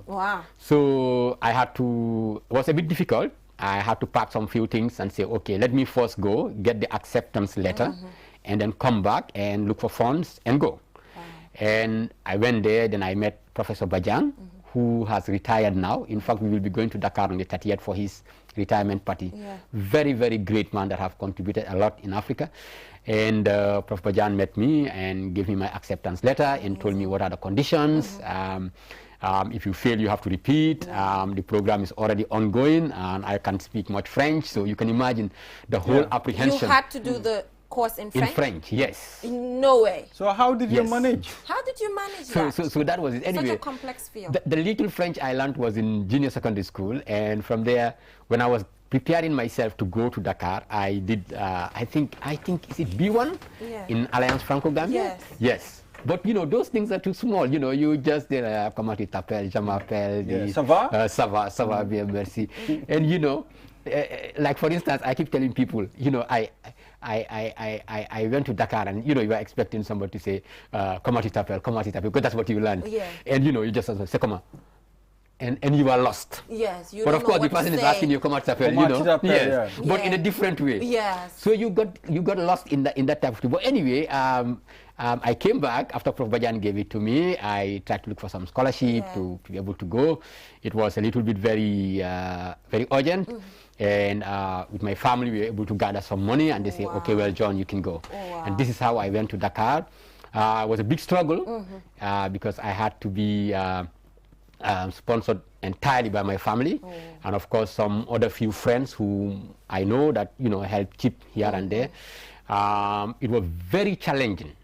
S2: Wow.
S7: So I had to, it was a bit difficult. I had to pack some few things and say, okay, let me first go, get the acceptance letter, and then come back and look for funds and go. And I went there, then I met Professor Badian, who has retired now. In fact, we will be going to Dakar on the 30th for his retirement party. Yeah. Very, very great man that have contributed a lot in Africa. And Prof. Badian met me and gave me my acceptance letter and told me what are the conditions. If you fail, you have to repeat. The program is already ongoing, and I can't speak much French, so you can imagine the whole apprehension.
S2: You had to do the course in French?
S7: In French, yes.
S2: No way.
S1: So how did you manage?
S2: How did you manage that?
S7: So that was it. Anyway,
S2: such a complex field.
S7: The little French I learned was in junior secondary school, and from there, when I was preparing myself to go to Dakar, I did, I think, is it B1 in Alliance Franco-Gambia? Yes. But, you know, those things are too small. You know, you just, comment tu t'appelles, je m'appelle.
S1: Ça va?
S7: Ça va bien, merci. And, you know, like, for instance, I keep telling people, you know, I went to Dakar, and, you know, you are expecting somebody to say, comment tu t'appelles, because that's what you learned. Yeah. And, you know, you just say, comment. And you are lost.
S2: Yes, you
S7: but
S2: don't
S7: of course,
S2: know
S7: the person is asking you, comment tu t'appelles, you know. Yes. But in a different way.
S2: Yes.
S7: So you got lost in that type of thing. But anyway, I came back after Prof. Badian gave it to me. I tried to look for some scholarship to be able to go. It was a little bit very urgent. And with my family, we were able to gather some money, and they say, okay, well, John, you can go. And this is how I went to Dakar. It was a big struggle because I had to be sponsored entirely by my family, and of course some other few friends who I know that, you know, help chip here and there. It was very challenging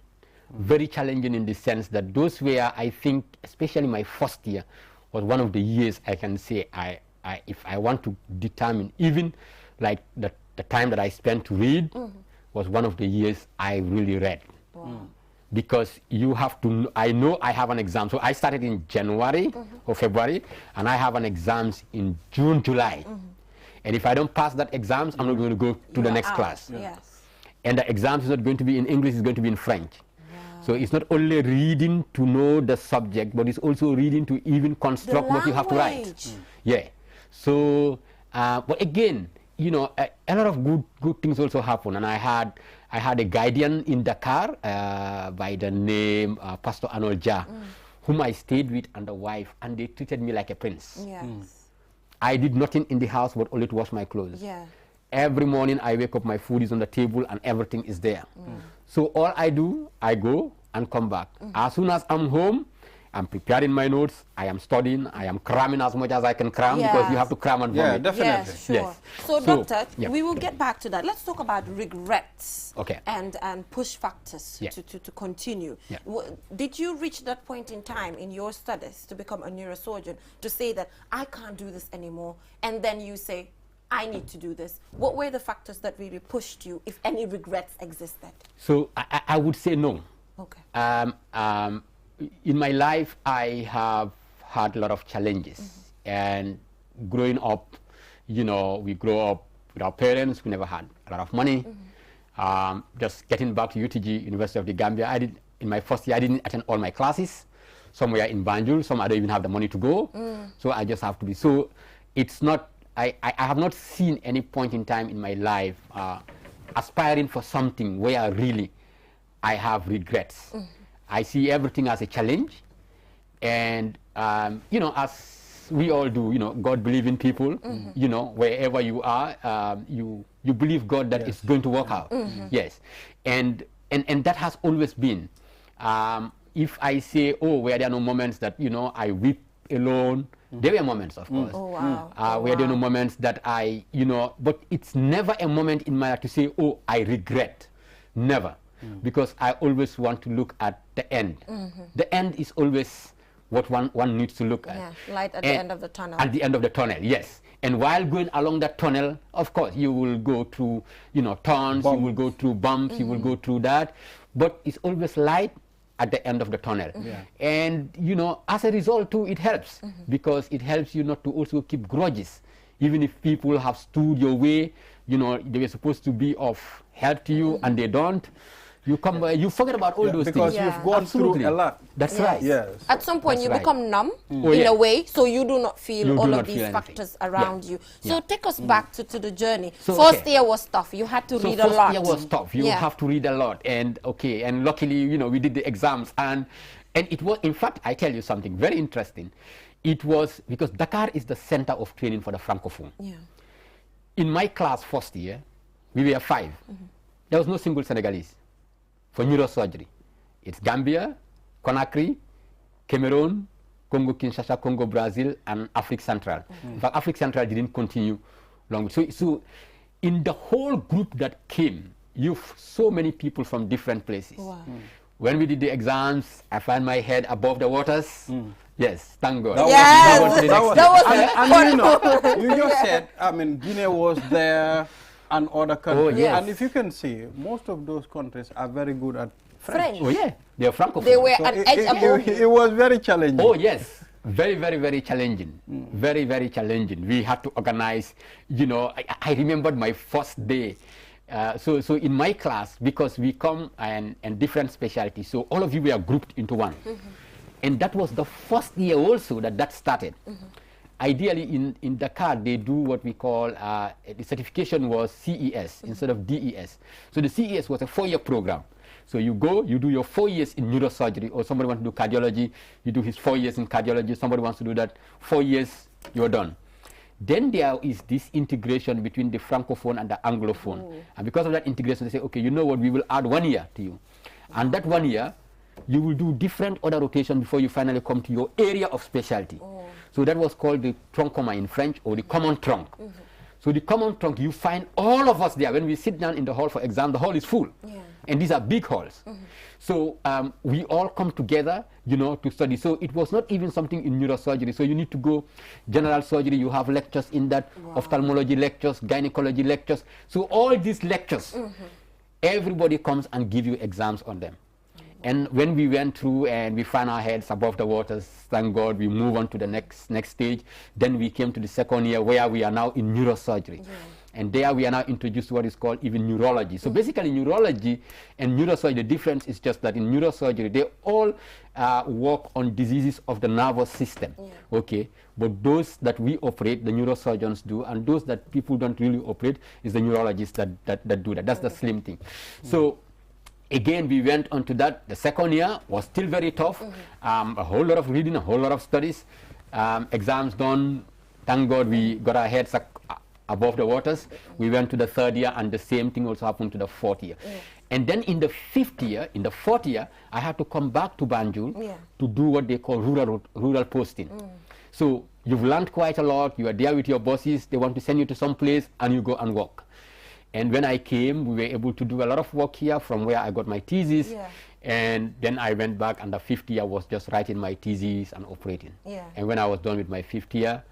S7: in the sense that those were, I think, especially my first year, was one of the years I can say if I want to determine, even like the time that I spent to read, was one of the years I really read. Because you have to, I know I have an exam. So I started in January or February, and I have an exams in June, July. And if I don't pass that exams, I'm not going to go to the next class. Yes. And the exams is not going to be in English, it's going to be in French. So it's not only reading to know the subject, but it's also reading to even construct what you have to write. Yeah. So, but again, you know, a lot of good things also happen. And I had a guardian in Dakar by the name Pastor Arnold Ja, whom I stayed with and the wife, and they treated me like a prince. Yes. I did nothing in the house but only to wash my clothes. Yeah. Every morning I wake up, my food is on the table and everything is there. So all I do, I go and come back. As soon as I'm home, I'm preparing my notes, I am studying, I am cramming as much as I can cram, because you have to cram and vomit.
S1: Yeah, definitely.
S2: Yes, sure. Yes. So Doctor, we will get back to that. Let's talk about regrets and push factors to continue. Yeah. Did you reach that point in time in your studies to become a neurosurgeon, to say that I can't do this anymore, and then you say, I need to do this? What were the factors that really pushed you, if any regrets existed? So
S7: I would say no.
S2: Okay.
S7: In my life, I have had a lot of challenges. And growing up, you know, we grow up with our parents. We never had a lot of money. Just getting back to UTG, University of the Gambia, in my first year, I didn't attend all my classes. Some were in Banjul, some I don't even have the money to go. So I just have to be. So it's not, I have not seen any point in time in my life aspiring for something where really I have regrets. I see everything as a challenge, and you know, as we all do, you know, God believing people, you know, wherever you are, you believe God that it's going to work out. Yes, and that has always been. If I say, oh, were there no moments that, you know, I weep alone? There were moments, of course. Were there no moments that I, you know, but it's never a moment in my life to say, oh, I regret. Never. Because I always want to look at the end. The end is always what one needs to look at.
S2: Yeah, light at the end of the tunnel.
S7: At the end of the tunnel, yes. And while going along that tunnel, of course, you will go through, you know, turns, you will go through bumps, you will go through that. But it's always light at the end of the tunnel. And, you know, as a result too, it helps. Because it helps you not to also keep grudges. Even if people have stood your way, you know, they were supposed to be of help to you and they don't. You come, you forget about all those
S1: because
S7: things.
S1: you've gone through a lot.
S7: That's
S2: Yes.
S7: right.
S1: Yes.
S2: At some point,
S7: That's
S2: you
S7: right.
S2: become numb
S7: Oh,
S2: in
S7: yeah.
S2: a way, so you do not feel
S7: You do
S2: all
S7: not
S2: of these
S7: feel anything.
S2: factors around you. So
S7: Yeah.
S2: take us back to the journey.
S7: So,
S2: First
S7: okay.
S2: year was tough. You had to
S7: So
S2: read a lot.
S7: first year was tough. You
S2: Yeah.
S7: have to read a lot, and and luckily, you know, we did the exams, and it was, in fact, I tell you something very interesting. It was because Dakar is the center of training for the Francophone.
S2: Yeah.
S7: In my class first year, we were 5. There was no single Senegalese for neurosurgery. It's Gambia, Conakry, Cameroon, Congo Kinshasa, Congo Brazil, and Africa Central. In fact, Africa Central didn't continue long. So in the whole group that came, so many people from different places.
S2: Wow.
S7: When we did the exams, I found my head above the waters. Yes, thank God.
S2: Yes, that was
S1: and you know, you just said, I mean, Guinea was there and other countries.
S7: yes.
S1: And if you can see, most of those countries are very good at
S2: French.
S7: Oh yeah, they are Francophone.
S2: They were
S1: So
S2: an edge above you.
S1: it was very challenging.
S7: Oh yes, very, very, very challenging. Very, very challenging. We had to organize, you know, I remembered my first day. So in my class, because we come and different specialties, so all of you were grouped into one. And that was the first year also that started. Ideally, in Dakar, they do what we call, the certification was CES instead of DES. So the CES was a 4-year program. So you go, you do your 4 years in neurosurgery, or somebody wants to do cardiology, you do his 4 years in cardiology, somebody wants to do that, 4 years, you're done. Then there is this integration between the Francophone and the Anglophone. And because of that integration, they say, okay, you know what, we will add 1 year to you. And that 1 year, you will do different other rotation before you finally come to your area of specialty. So that was called the tronc commun in French, or the common trunk. So the common trunk, you find all of us there. When we sit down in the hall for exam, the hall is full. And these are big halls. So we all come together, you know, to study. So it was not even something in neurosurgery. So you need to go general surgery. You have lectures in that, ophthalmology lectures, gynecology lectures. So all these lectures, everybody comes and give you exams on them. And when we went through and we found our heads above the waters, thank God, we move on to the next stage. Then we came to the second year where we are now in neurosurgery. And there we are now introduced to what is called even neurology. So basically neurology and neurosurgery, the difference is just that in neurosurgery, they all work on diseases of the nervous system. Okay, but those that we operate, the neurosurgeons do, and those that people don't really operate is the neurologists that do that. That's the slim thing. So again, we went on to that. The second year was still very tough. A whole lot of reading, a whole lot of studies. Exams done. Thank God we got our heads above the waters. We went to the third year, and the same thing also happened to the fourth year. And then in the fifth year, in the fourth year, I had to come back to Banjul to do what they call rural posting. So you've learned quite a lot. You are there with your bosses. They want to send you to some place, and you go and work. And when I came, we were able to do a lot of work here from where I got my thesis. And then I went back, and the fifth year was just writing my thesis and operating. And when I was done with my fifth year,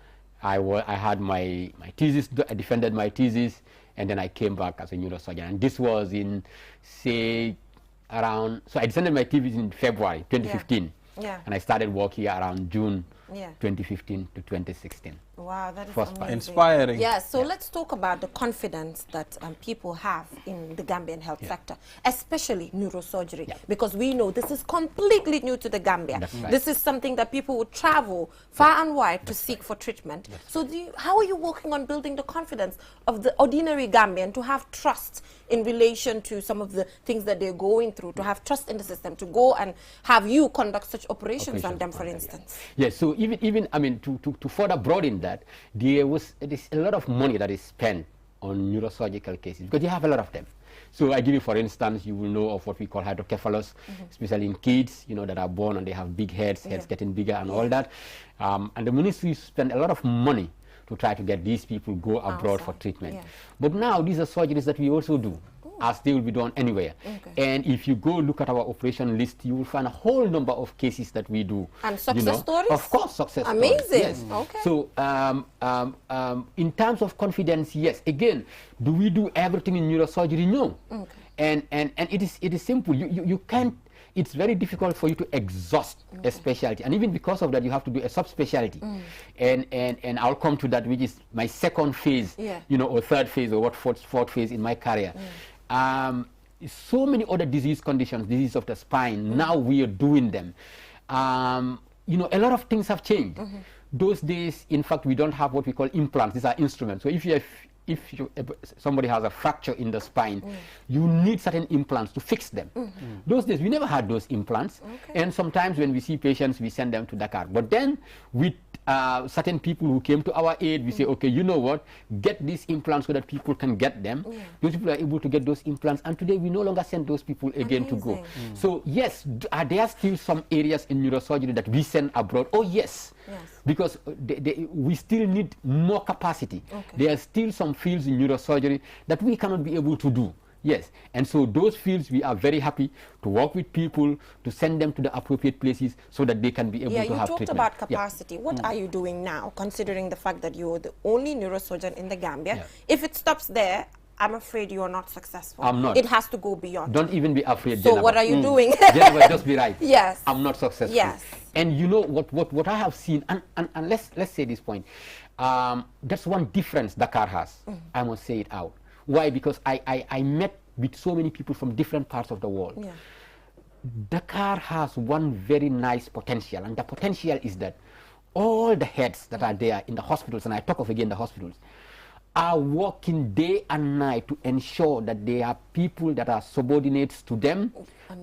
S7: I had my thesis, I defended my thesis, and then I came back as a neurosurgeon. And this was in, say, around, so I defended my thesis in February 2015. And I started work here around June 2015 to 2016.
S2: Wow, that is
S7: First
S2: amazing.
S1: Inspiring.
S2: Yeah, so let's talk about the confidence that people have in the Gambian health sector, especially neurosurgery, because we know this is completely new to the Gambia. This is something that people would travel far and wide to seek for treatment. So how are you working on building the confidence of the ordinary Gambian to have trust in relation to some of the things that they're going through, to have trust in the system, to go and have you conduct such operations on them, for instance?
S7: Yes, so even I mean, to further broaden that, there is a lot of money that is spent on neurosurgical cases, because you have a lot of them. So I give you, for instance, you will know of what we call hydrocephalus, especially in kids, you know, that are born and they have big heads getting bigger and all that. And the ministry spend a lot of money to try to get these people go abroad for treatment. But now these are surgeries that we also do, as they will be done anywhere. And if you go look at our operation list, you will find a whole number of cases that we do.
S2: And success stories?
S7: Of course, success
S2: Amazing.
S7: stories. Yes.
S2: Okay.
S7: So in terms of confidence, yes. Again, do we do everything in neurosurgery? No. And it is simple. You can't. It's very difficult for you to exhaust a specialty, and even because of that, you have to do a subspecialty. And I'll come to that, which is my second phase, you know, or third phase, or fourth phase in my career. so many other disease conditions, disease of the spine. Now we are doing them. You know, a lot of things have changed. Those days, in fact, we don't have what we call implants. These are instruments. So if somebody has a fracture in the spine, you need certain implants to fix them. Those days, we never had those implants. And sometimes when we see patients, we send them to Dakar. But then with certain people who came to our aid, we say, okay, you know what, get these implants so that people can get them. Those people are able to get those implants. And today, we no longer send those people again to go. So yes, are there still some areas in neurosurgery that we send abroad? Oh, yes. Because we still need more capacity. There are still some fields in neurosurgery that we cannot be able to do. Yes, and so those fields we are very happy to work with people to send them to the appropriate places so that they can be able to have treatment.
S2: You talked about capacity. What are you doing now, considering the fact that you're the only neurosurgeon in the Gambia? If it stops there, I'm afraid you are not successful.
S7: I'm not.
S2: It has to go beyond.
S7: Don't even be afraid,
S2: So
S7: Jennifer.
S2: what are you doing?
S7: Jennifer, just be right.
S2: Yes.
S7: I'm not successful.
S2: Yes.
S7: And you know what I have seen, and let's say this point, that's one difference Dakar has. I must say it out. Why? Because I met with so many people from different parts of the world. Dakar has one very nice potential, and the potential is that all the heads that are there in the hospitals, and I talk of again the hospitals, are working day and night to ensure that there are people that are subordinates to them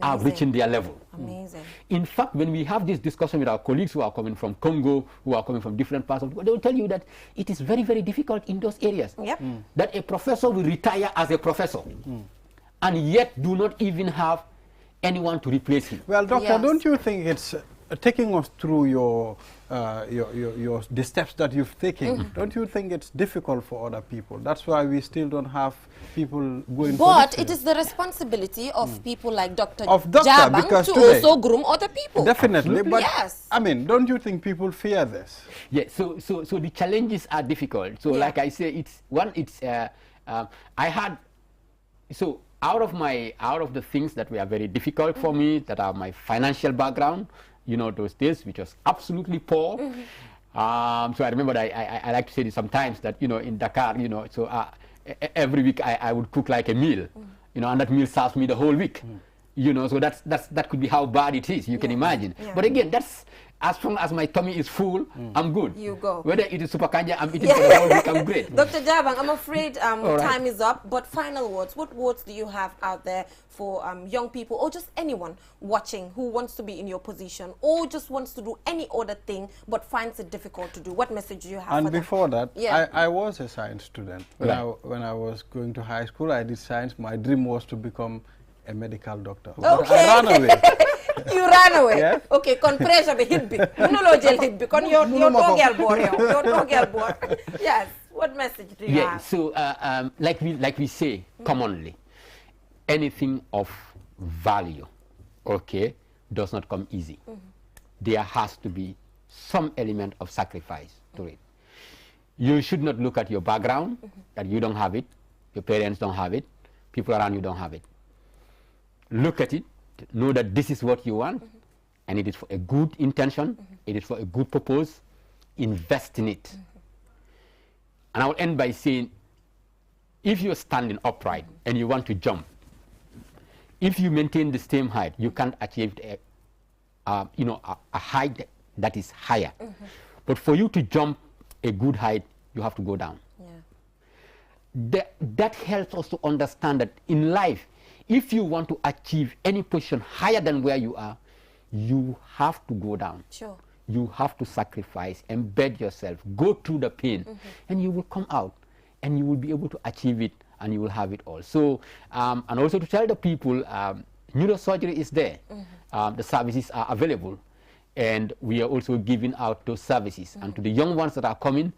S7: are reaching their level.
S2: Amazing.
S7: In fact, when we have this discussion with our colleagues who are coming from Congo, who are coming from different parts of the world, they will tell you that it is very, very difficult in those areas. That a professor will retire as a professor and yet do not even have anyone to replace him.
S1: Well, doctor, don't you think it's taking us through the steps that you've taken, don't you think it's difficult for other people? That's why we still don't have people going
S2: But it is the responsibility of people like Dr.
S1: Because
S2: Jabang to
S1: today,
S2: also groom other people.
S1: Definitely.
S7: Absolutely.
S1: But
S2: Yes.
S1: I mean, don't you think people fear this?
S7: Yeah, so the challenges are difficult. So like I say, out of the things that were very difficult for me, that are my financial background, you know, those days, which was absolutely poor. So I remember I like to say this sometimes, that, you know, in Dakar, you know, so every week I would cook like a meal, you know, and that meal serves me the whole week. You know, so that could be how bad it is, you can imagine. But again, that's, as long as my tummy is full, I'm good.
S2: You go.
S7: Whether it is super kanja, I'm eating for the whole week, I'm great.
S2: Dr. Jabang, I'm afraid time is up, but final words. What words do you have out there for young people, or just anyone watching who wants to be in your position, or just wants to do any other thing but finds it difficult to do? What message do you have for them?
S1: And before that, I was a science student. When I was going to high school, I did science. My dream was to become a medical doctor.
S2: Okay.
S1: I ran away.
S2: You ran away.
S1: Yeah.
S2: Okay, kon pressure be hit bi. Nulo jël hit bi. Kon your togel board yow. Your togel board. Yes. What message do you have?
S7: So like we say commonly, anything of value, okay, does not come easy. There has to be some element of sacrifice to it. You should not look at your background, that you don't have it, your parents don't have it, people around you don't have it. Look at it, know that this is what you want, and it is for a good intention, it is for a good purpose. Invest in it. And I will end by saying, if you're standing upright and you want to jump, if you maintain the same height, you can't achieve a height that is higher. But for you to jump a good height, you have to go down. That helps us to understand that in life, if you want to achieve any position higher than where you are, you have to go down.
S2: Sure.
S7: You have to sacrifice, embed yourself, go through the pain, and you will come out, and you will be able to achieve it, and you will have it all. So, and also to tell the people, neurosurgery is there. The services are available, and we are also giving out those services. And to the young ones that are coming,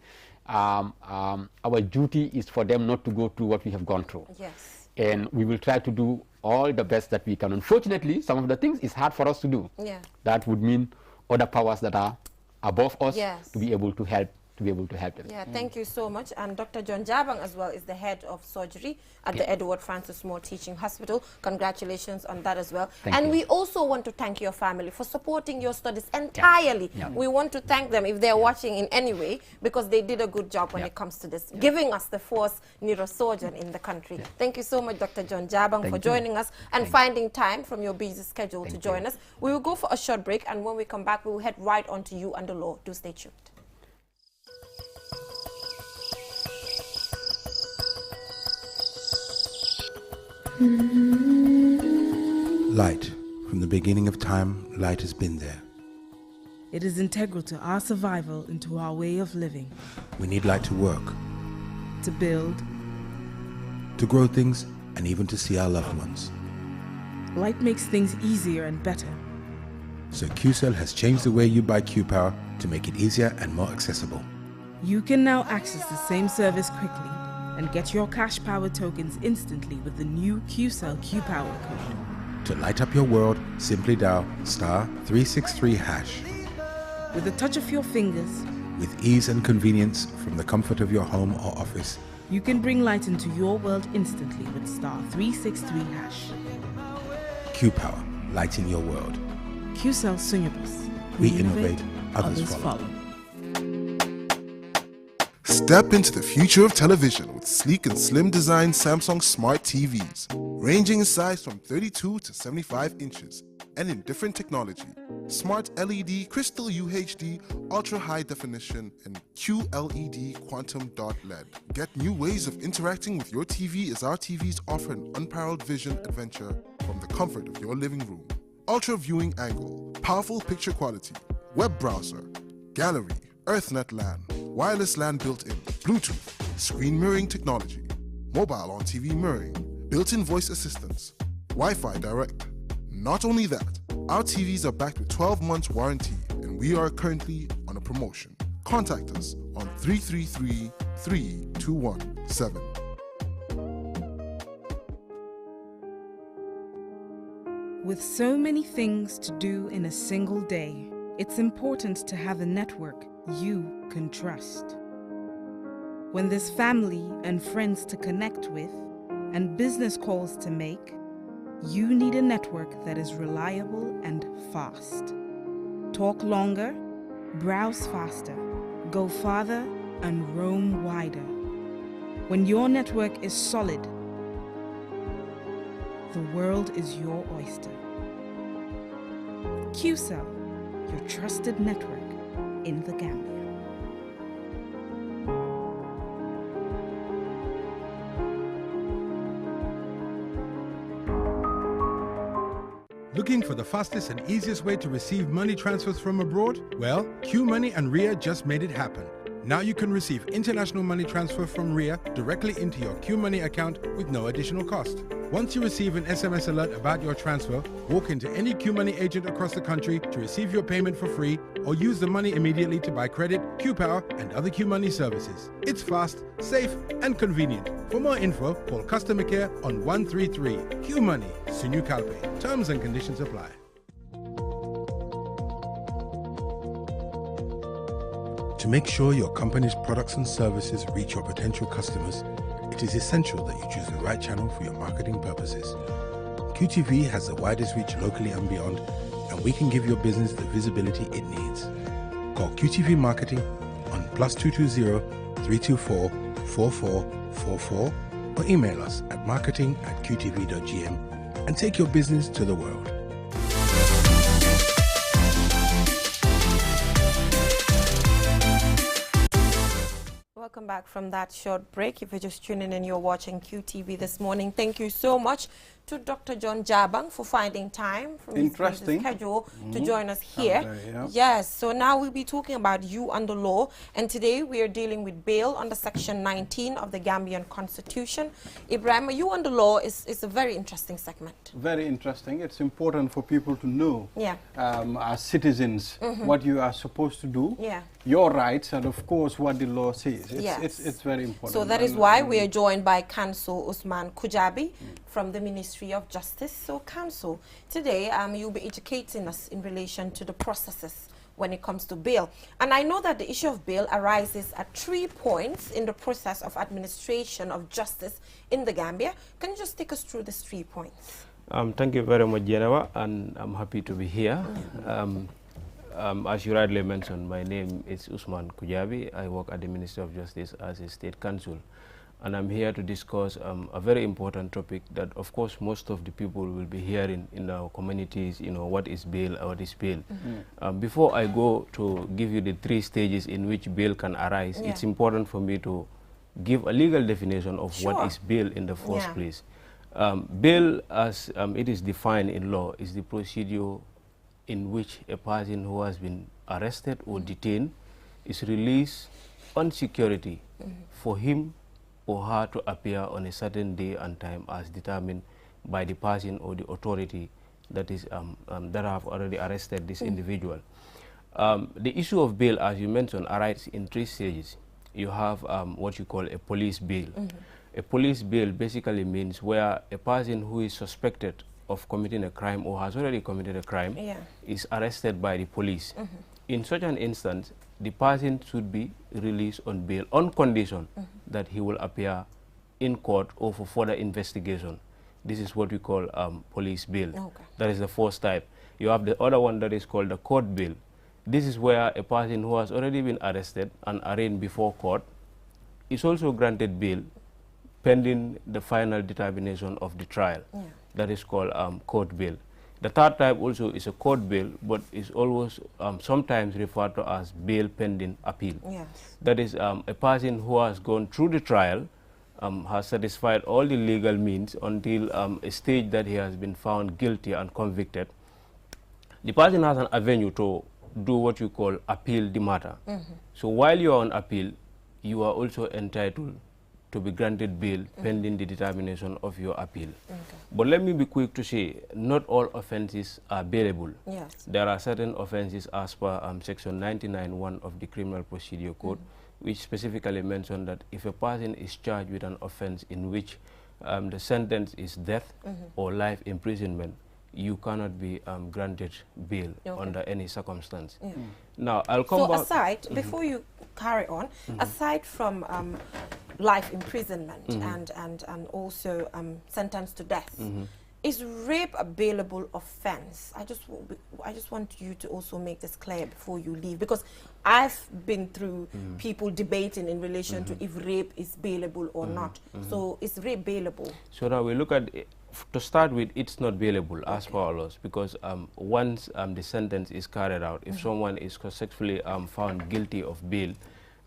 S7: our duty is for them not to go through what we have gone through.
S2: Yes.
S7: And we will try to do all the best that we can. Unfortunately, some of the things is hard for us to do. That would mean other powers that are above us to be able to help to be able to help them.
S2: Yeah, thank you so much. And Dr. John Jabang as well is the head of surgery at the Edward Francis Moore Teaching Hospital. Congratulations on that as well.
S7: Thank you.
S2: We also want to thank your family for supporting your studies entirely. We want to thank them if they're watching in any way, because they did a good job when it comes to this, giving us the first neurosurgeon in the country. Thank you so much, Dr. John Jabang, for joining us and finding time from your busy schedule to join us. We will go for a short break, and when we come back, we will head right on to You and the Law. Do stay tuned.
S4: Light. From the beginning of time, light has been there.
S8: It is integral to our survival and to our way of living.
S4: We need light to work,
S8: To build,
S4: to grow things, and even to see our loved ones.
S8: light makes things easier and better.
S4: So QCell has changed the way you buy Q-Power to make it easier and more accessible.
S8: You can now access the same service quickly and get your cash power tokens instantly with the new QCell Q-Power code.
S4: To light up your world, simply dial *363#.
S8: With the touch of your fingers,
S4: With ease and convenience from the comfort of your home or office,
S8: you can bring light into your world instantly with *363#.
S4: Q-Power, lighting your world.
S8: QCell Sunyabus.
S4: We innovate, others follow.
S9: Step into the future of television with sleek and slim design Samsung Smart TVs, ranging in size from 32 to 75 inches and in different technology. Smart LED, Crystal UHD, Ultra High Definition, and QLED Quantum Dot LED. Get new ways of interacting with your TV as our TVs offer an unparalleled vision adventure from the comfort of your living room. Ultra viewing angle, powerful picture quality, web browser, gallery, EarthNet LAN, wireless LAN built-in, Bluetooth, screen mirroring technology, mobile on TV mirroring, built-in voice assistance, Wi-Fi direct. Not only that, our TVs are backed with 12 months warranty, and we are currently on a promotion. Contact us on 333-3217.
S8: With so many things to do in a single day, it's important to have a network you can trust. When there's family and friends to connect with and business calls to make, you need a network that is reliable and fast. Talk longer, browse faster, go farther, and roam wider. When your network is solid, the world is your oyster. QCell, your trusted network in the Gambia.
S4: Looking for the fastest and easiest way to receive money transfers from abroad? Well, QMoney and RIA just made it happen. Now you can receive international money transfer from RIA directly into your QMoney account with no additional cost. Once you receive an SMS alert about your transfer, walk into any QMoney agent across the country to receive your payment for free, or use the money immediately to buy credit, QPower, and other QMoney services. It's fast, safe, and convenient. For more info, call customer care on 133. QMoney, Sunu Calpe. Terms and conditions apply. To make sure your company's products and services reach your potential customers, it is essential that you choose the right channel for your marketing purposes. QTV has the widest reach locally and beyond, and we can give your business the visibility it needs. Call QTV Marketing on +220 324 4444 or email us at marketing@qtv.gm and take your business to the world.
S2: Welcome back from that short break. If you're just tuning in, you're watching QTV this morning. Thank you so much to Dr. John Jabang for finding time from his busy schedule to join us here. Yes, so now we'll be talking about You and the Law, and today we are dealing with bail under Section 19 of the Gambian Constitution. Ibrahim, You and the Law is a very interesting segment.
S1: Very interesting. It's important for people to know, as citizens, what you are supposed to do, your rights, and of course what the law says. It's very important.
S2: So that is why we are joined by Counsel Usman Kujabi from the Ministry of Justice. So Counsel, today you'll be educating us in relation to the processes when it comes to bail. And I know that the issue of bail arises at 3 points in the process of administration of justice in the Gambia. Can you just take us through these 3 points?
S10: Thank you very much, Jenewa, and I'm happy to be here. As you rightly mentioned, my name is Usman Kujabi. I work at the Ministry of Justice as a state counsel. And I'm here to discuss a very important topic that, of course, most of the people will be hearing in our communities, what is bail or what is bail. Before I go to give you the 3 stages in which bail can arise, it's important for me to give a legal definition of what is bail in the first place. Bail, as it is defined in law, is the procedure in which a person who has been arrested or detained is released on security for him or her to appear on a certain day and time as determined by the person or the authority that is that have already arrested this individual. The issue of bail, as you mentioned, arises in 3 stages. You have what you call a police bail. A police bail basically means where a person who is suspected of committing a crime or has already committed a crime is arrested by the police. In such an instance, the person should be released on bail on condition that he will appear in court or for further investigation. This is what we call police bail. That is the first type. You have the other one that is called the court bail. This is where a person who has already been arrested and arraigned before court is also granted bail pending the final determination of the trial. That is called court bail. The third type also is a court bail, but is always sometimes referred to as bail pending appeal. That is a person who has gone through the trial, has satisfied all the legal means until a stage that he has been found guilty and convicted. The person has an avenue to do what you call appeal the matter. So while you are on appeal, you are also entitled to be granted bail pending the determination of your appeal. But let me be quick to say, not all offenses are bailable. There are certain offenses as per section 99(1) of the Criminal Procedure Code, which specifically mention that if a person is charged with an offense in which the sentence is death or life imprisonment, you cannot be granted bail under any circumstance. Now, I'll come back.
S2: So aside, before you carry on, aside from life imprisonment and also sentence to death, is rape a bailable offense? I just want you to also make this clear before you leave, because I've been through people debating in relation to if rape is bailable or not. So is rape bailable?
S10: So now we look at, to start with, it's not bailable as per our laws, because once the sentence is carried out, if someone is successfully found guilty of bail,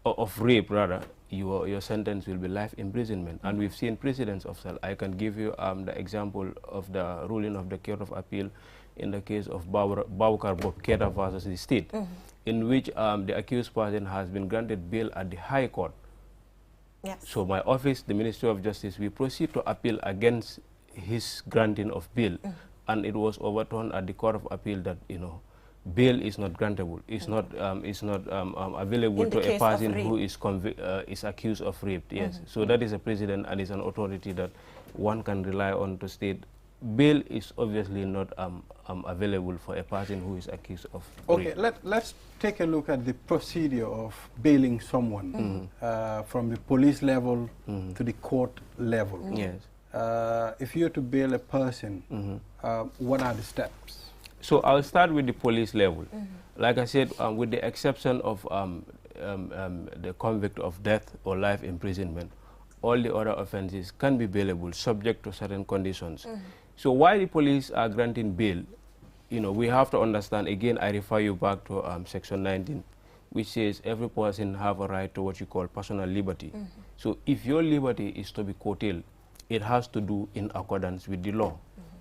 S10: of rape rather, your sentence will be life imprisonment. And we've seen precedents of that. I can give you the example of the ruling of the Court of Appeal in the case of Baukar Boketa versus the state, in which the accused person has been granted bail at the High Court. So my office, the Ministry of Justice, we proceed to appeal against his granting of bail, and it was overturned at the Court of Appeal that, bail is not grantable. It's not available to a person who is accused of rape. So that is a precedent and is an authority that one can rely on to state bail is obviously not available for a person who is accused of rape.
S1: Let's take a look at the procedure of bailing someone from the police level to the court level. If you're to bail a person, what are the steps?
S10: So I'll start with the police level. Like I said, with the exception of the convict of death or life imprisonment, all the other offenses can be bailable subject to certain conditions. So while the police are granting bail, we have to understand, again, I refer you back to section 19, which says every person have a right to what you call personal liberty. So if your liberty is to be curtailed, it has to do in accordance with the law.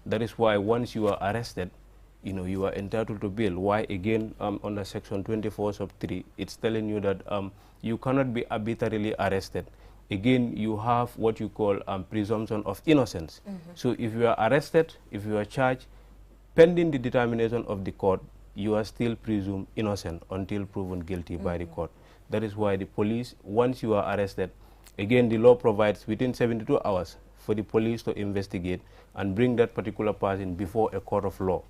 S10: That is why once you are arrested, you are entitled to bail. Why? Again, under section 24 sub 3, it's telling you that you cannot be arbitrarily arrested. Again, you have what you call presumption of innocence. So if you are arrested, if you are charged, pending the determination of the court, you are still presumed innocent until proven guilty by the court. That is why the police, once you are arrested, again, the law provides within 72 hours for the police to investigate and bring that particular person before a court of law.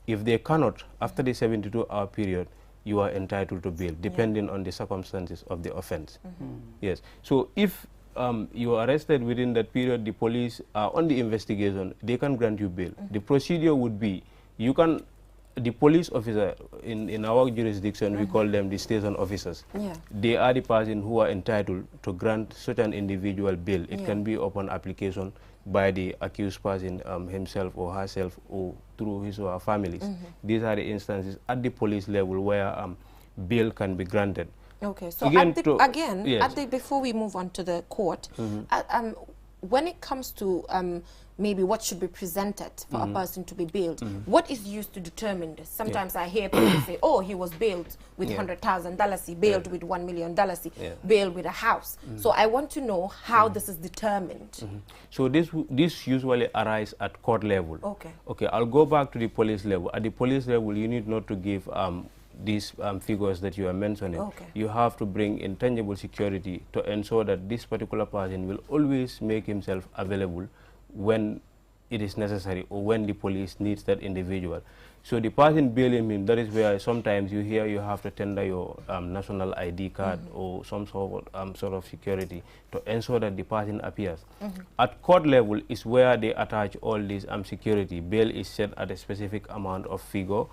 S10: If they cannot, after the 72-hour period, you are entitled to bail, depending on the circumstances of the offense. Yes. So if you are arrested within that period, the police are on the investigation, they can grant you bail. The procedure would be, the police officer in our jurisdiction, we call them the station officers. They are the person who are entitled to grant such an individual bail. It can be upon application by the accused person himself or herself, or through his or her families. These are the instances at the police level where bail can be granted.
S2: Okay, so before we move on to the court, when it comes to maybe what should be presented for a person to be bailed, what is used to determine this? Sometimes I hear people say, oh, he was bailed with $100,000, he bailed with $1 million, bailed with a house. So I want to know how this is determined.
S10: So this usually arises at court level. Okay, I'll go back to the police level. At the police level, you need not to give these figures that you are mentioning. You have to bring intangible security to ensure that this particular person will always make himself available when it is necessary or when the police needs that individual. So the person bailing him, that is where sometimes you hear you have to tender your national ID card or some sort of security to ensure that the person appears. At court level is where they attach all this security. Bail is set at a specific amount of figure.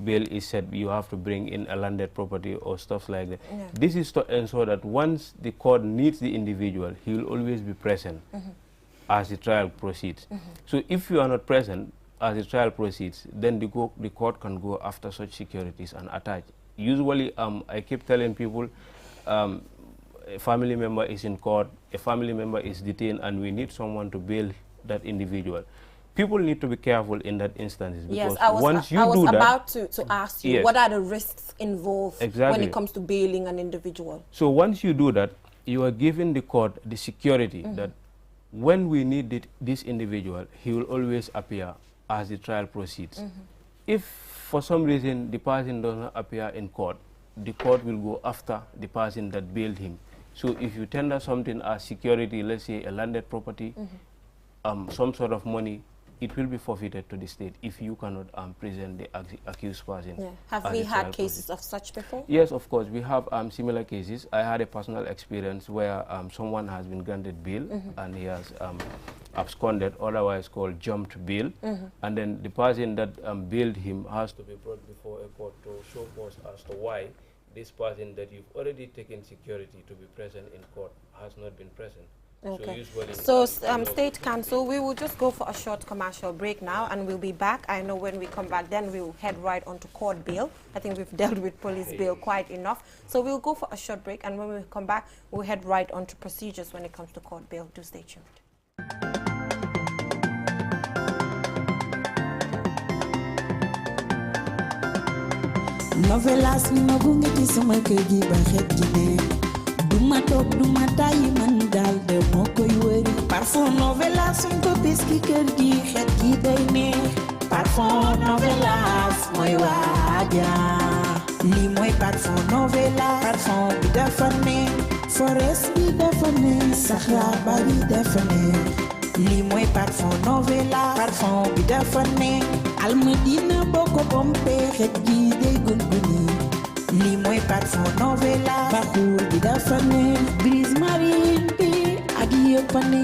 S10: Bail is set, you have to bring in a landed property or stuff like that. This is to ensure that once the court needs the individual, he will always be present as the trial proceeds. So if you are not present as the trial proceeds, then the court can go after such securities and attach. Usually, I keep telling people, a family member is in court, a family member is detained, and we need someone to bail that individual. People need to be careful in that instance. Because
S2: I was about to ask you, what are the risks involved when it comes to bailing an individual?
S10: So once you do that, you are giving the court the security that when we need this individual, he will always appear as the trial proceeds. If for some reason the person does not appear in court, the court will go after the person that bailed him. So if you tender something as security, let's say a landed property, some sort of money, it will be forfeited to the state if you cannot present the accused person.
S2: Have we had cases of such before?
S10: Yes, of course. We have similar cases. I had a personal experience where someone has been granted bail and he has absconded, otherwise called jumped bail. And then the person that bailed him has to be brought before a court to show cause as to why this person that you've already taken security to be present in court has not been present.
S2: Okay. So State Council, we will just go for a short commercial break now, and we'll be back. I know when we come back, then we'll head right onto court bail. I think we've dealt with police bail quite enough. So we'll go for a short break, and when we come back, we'll head right onto procedures when it comes to court bail. Do stay tuned.
S11: Novelas ni magungi ti sama keji ba xetine duma tok duma tayi man dal de mokoy wëri parfum novelas suñ ko biski kër gi xet gi day neex parfum novelas moy waaja li moy parfum novelas parfum bi dafa neex forest bi dafa neex saxla bari dafa neex li moy parfum novelas parfum bi dafa neex almadina boko pompe xet gi day gunguni li moy parfum novelas parfum bi dafa neex brise marine bi ak yepane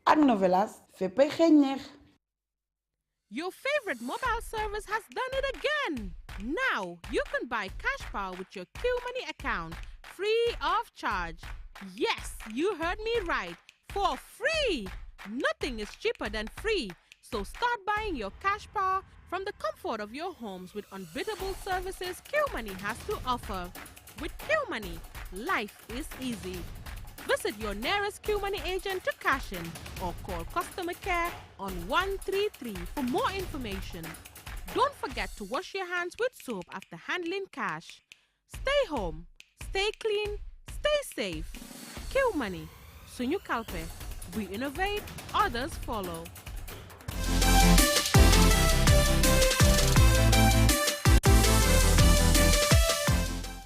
S11: ak novelas feppay xeñ neex.
S5: Your favorite mobile service has done it again. Now you can buy cash power with your Q Money account free of charge. Yes, you heard me right. For free. Nothing is cheaper than free. So start buying your cash power from the comfort of your homes with unbeatable services Q Money has to offer. With Q Money, life is easy. Visit your nearest Q Money agent to cash in or call customer care on 133 for more information. Don't forget to wash your hands with soap after handling cash. Stay home, stay clean, stay safe. Q Money, Sunyu Kalpe. We innovate, others follow.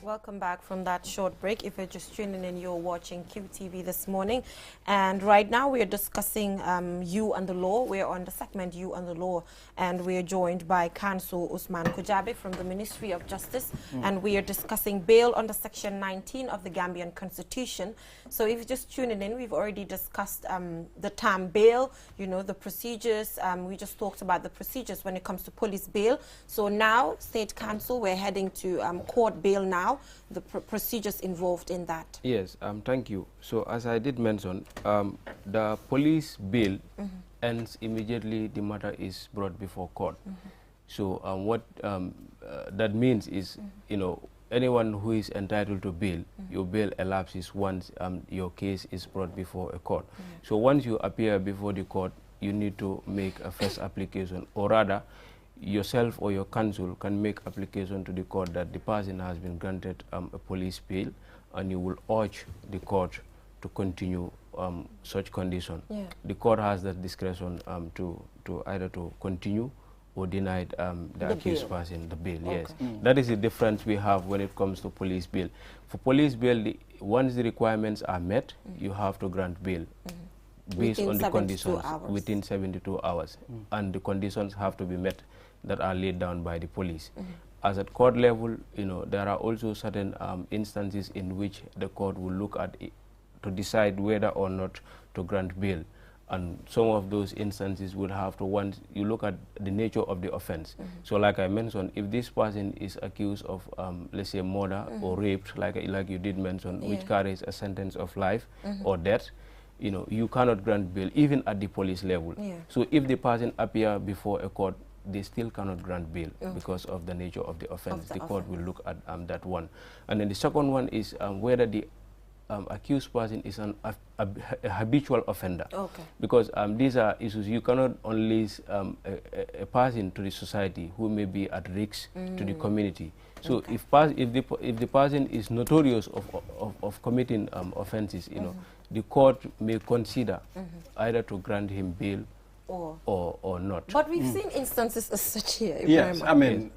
S2: Welcome welcome back from that short break. If you're just tuning in, you're watching QTV this morning. And right now we are discussing You and the Law. We're on the segment You and the Law. And we're joined by Counsel Usman Kujabi from the Ministry of Justice. And we are discussing bail under Section 19 of the Gambian Constitution. So if you're just tuning in, we've already discussed the term bail, you know, the procedures. We just talked about the procedures when it comes to police bail. So now, State Council, we're heading to court bail now, the procedures involved in that.
S10: Yes, thank you. So as I did mention, the police bail ends immediately the matter is brought before court. So what that means is, you know, anyone who is entitled to bail, your bail elapses once your case is brought before a court. So once you appear before the court, you need to make a first application, or rather, yourself or your counsel can make application to the court that the person has been granted a police bail, and you will urge the court to continue such condition. The court has that discretion to either to continue or deny the accused person the bail. Yes, that is the difference we have when it comes to police bail. For police bail, once the requirements are met, you have to grant bail. Based on the conditions within 72 hours, and the conditions have to be met that are laid down by the police. As at court level, you know, there are also certain instances in which the court will look at it to decide whether or not to grant bail, and some of those instances would have to, once you look at the nature of the offense. So like I mentioned, if this person is accused of let's say murder or raped, like you did mention, which carries a sentence of life or death, you know, you cannot grant bail even at the police level. So if the person appear before a court, they still cannot grant bail because of the nature of the offense. The court will look at that one. And then the second one is whether the accused person is a habitual offender. Because these are issues. You cannot unleash a person to the society who may be at risk to the community. So if the person is notorious of committing offenses, you know, the court may consider either to grant him bail or not.
S2: But we've seen instances as such here.
S1: Yes, I mean,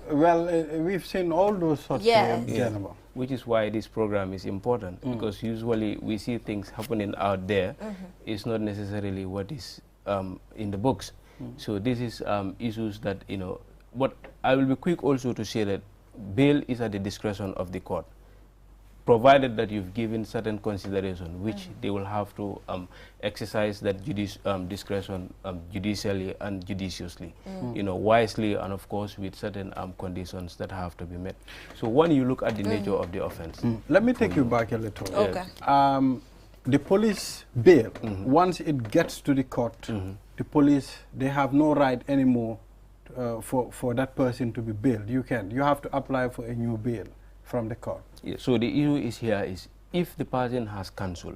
S1: well, we've seen all those sorts of
S10: which is why this program is important, because usually we see things happening out there. It's not necessarily what is in the books. So this is issues that, you know, but I will be quick also to say that bail is at the discretion of the court, provided that you've given certain consideration, which they will have to exercise that discretion judicially and judiciously, you know, wisely, and of course with certain conditions that have to be met. So when you look at the nature of the offense.
S1: Let me take you back a little. The police bail, once it gets to the court, the police, they have no right anymore for that person to be bailed. You have to apply for a new bail from the court.
S10: So the issue is here is, if the person has counsel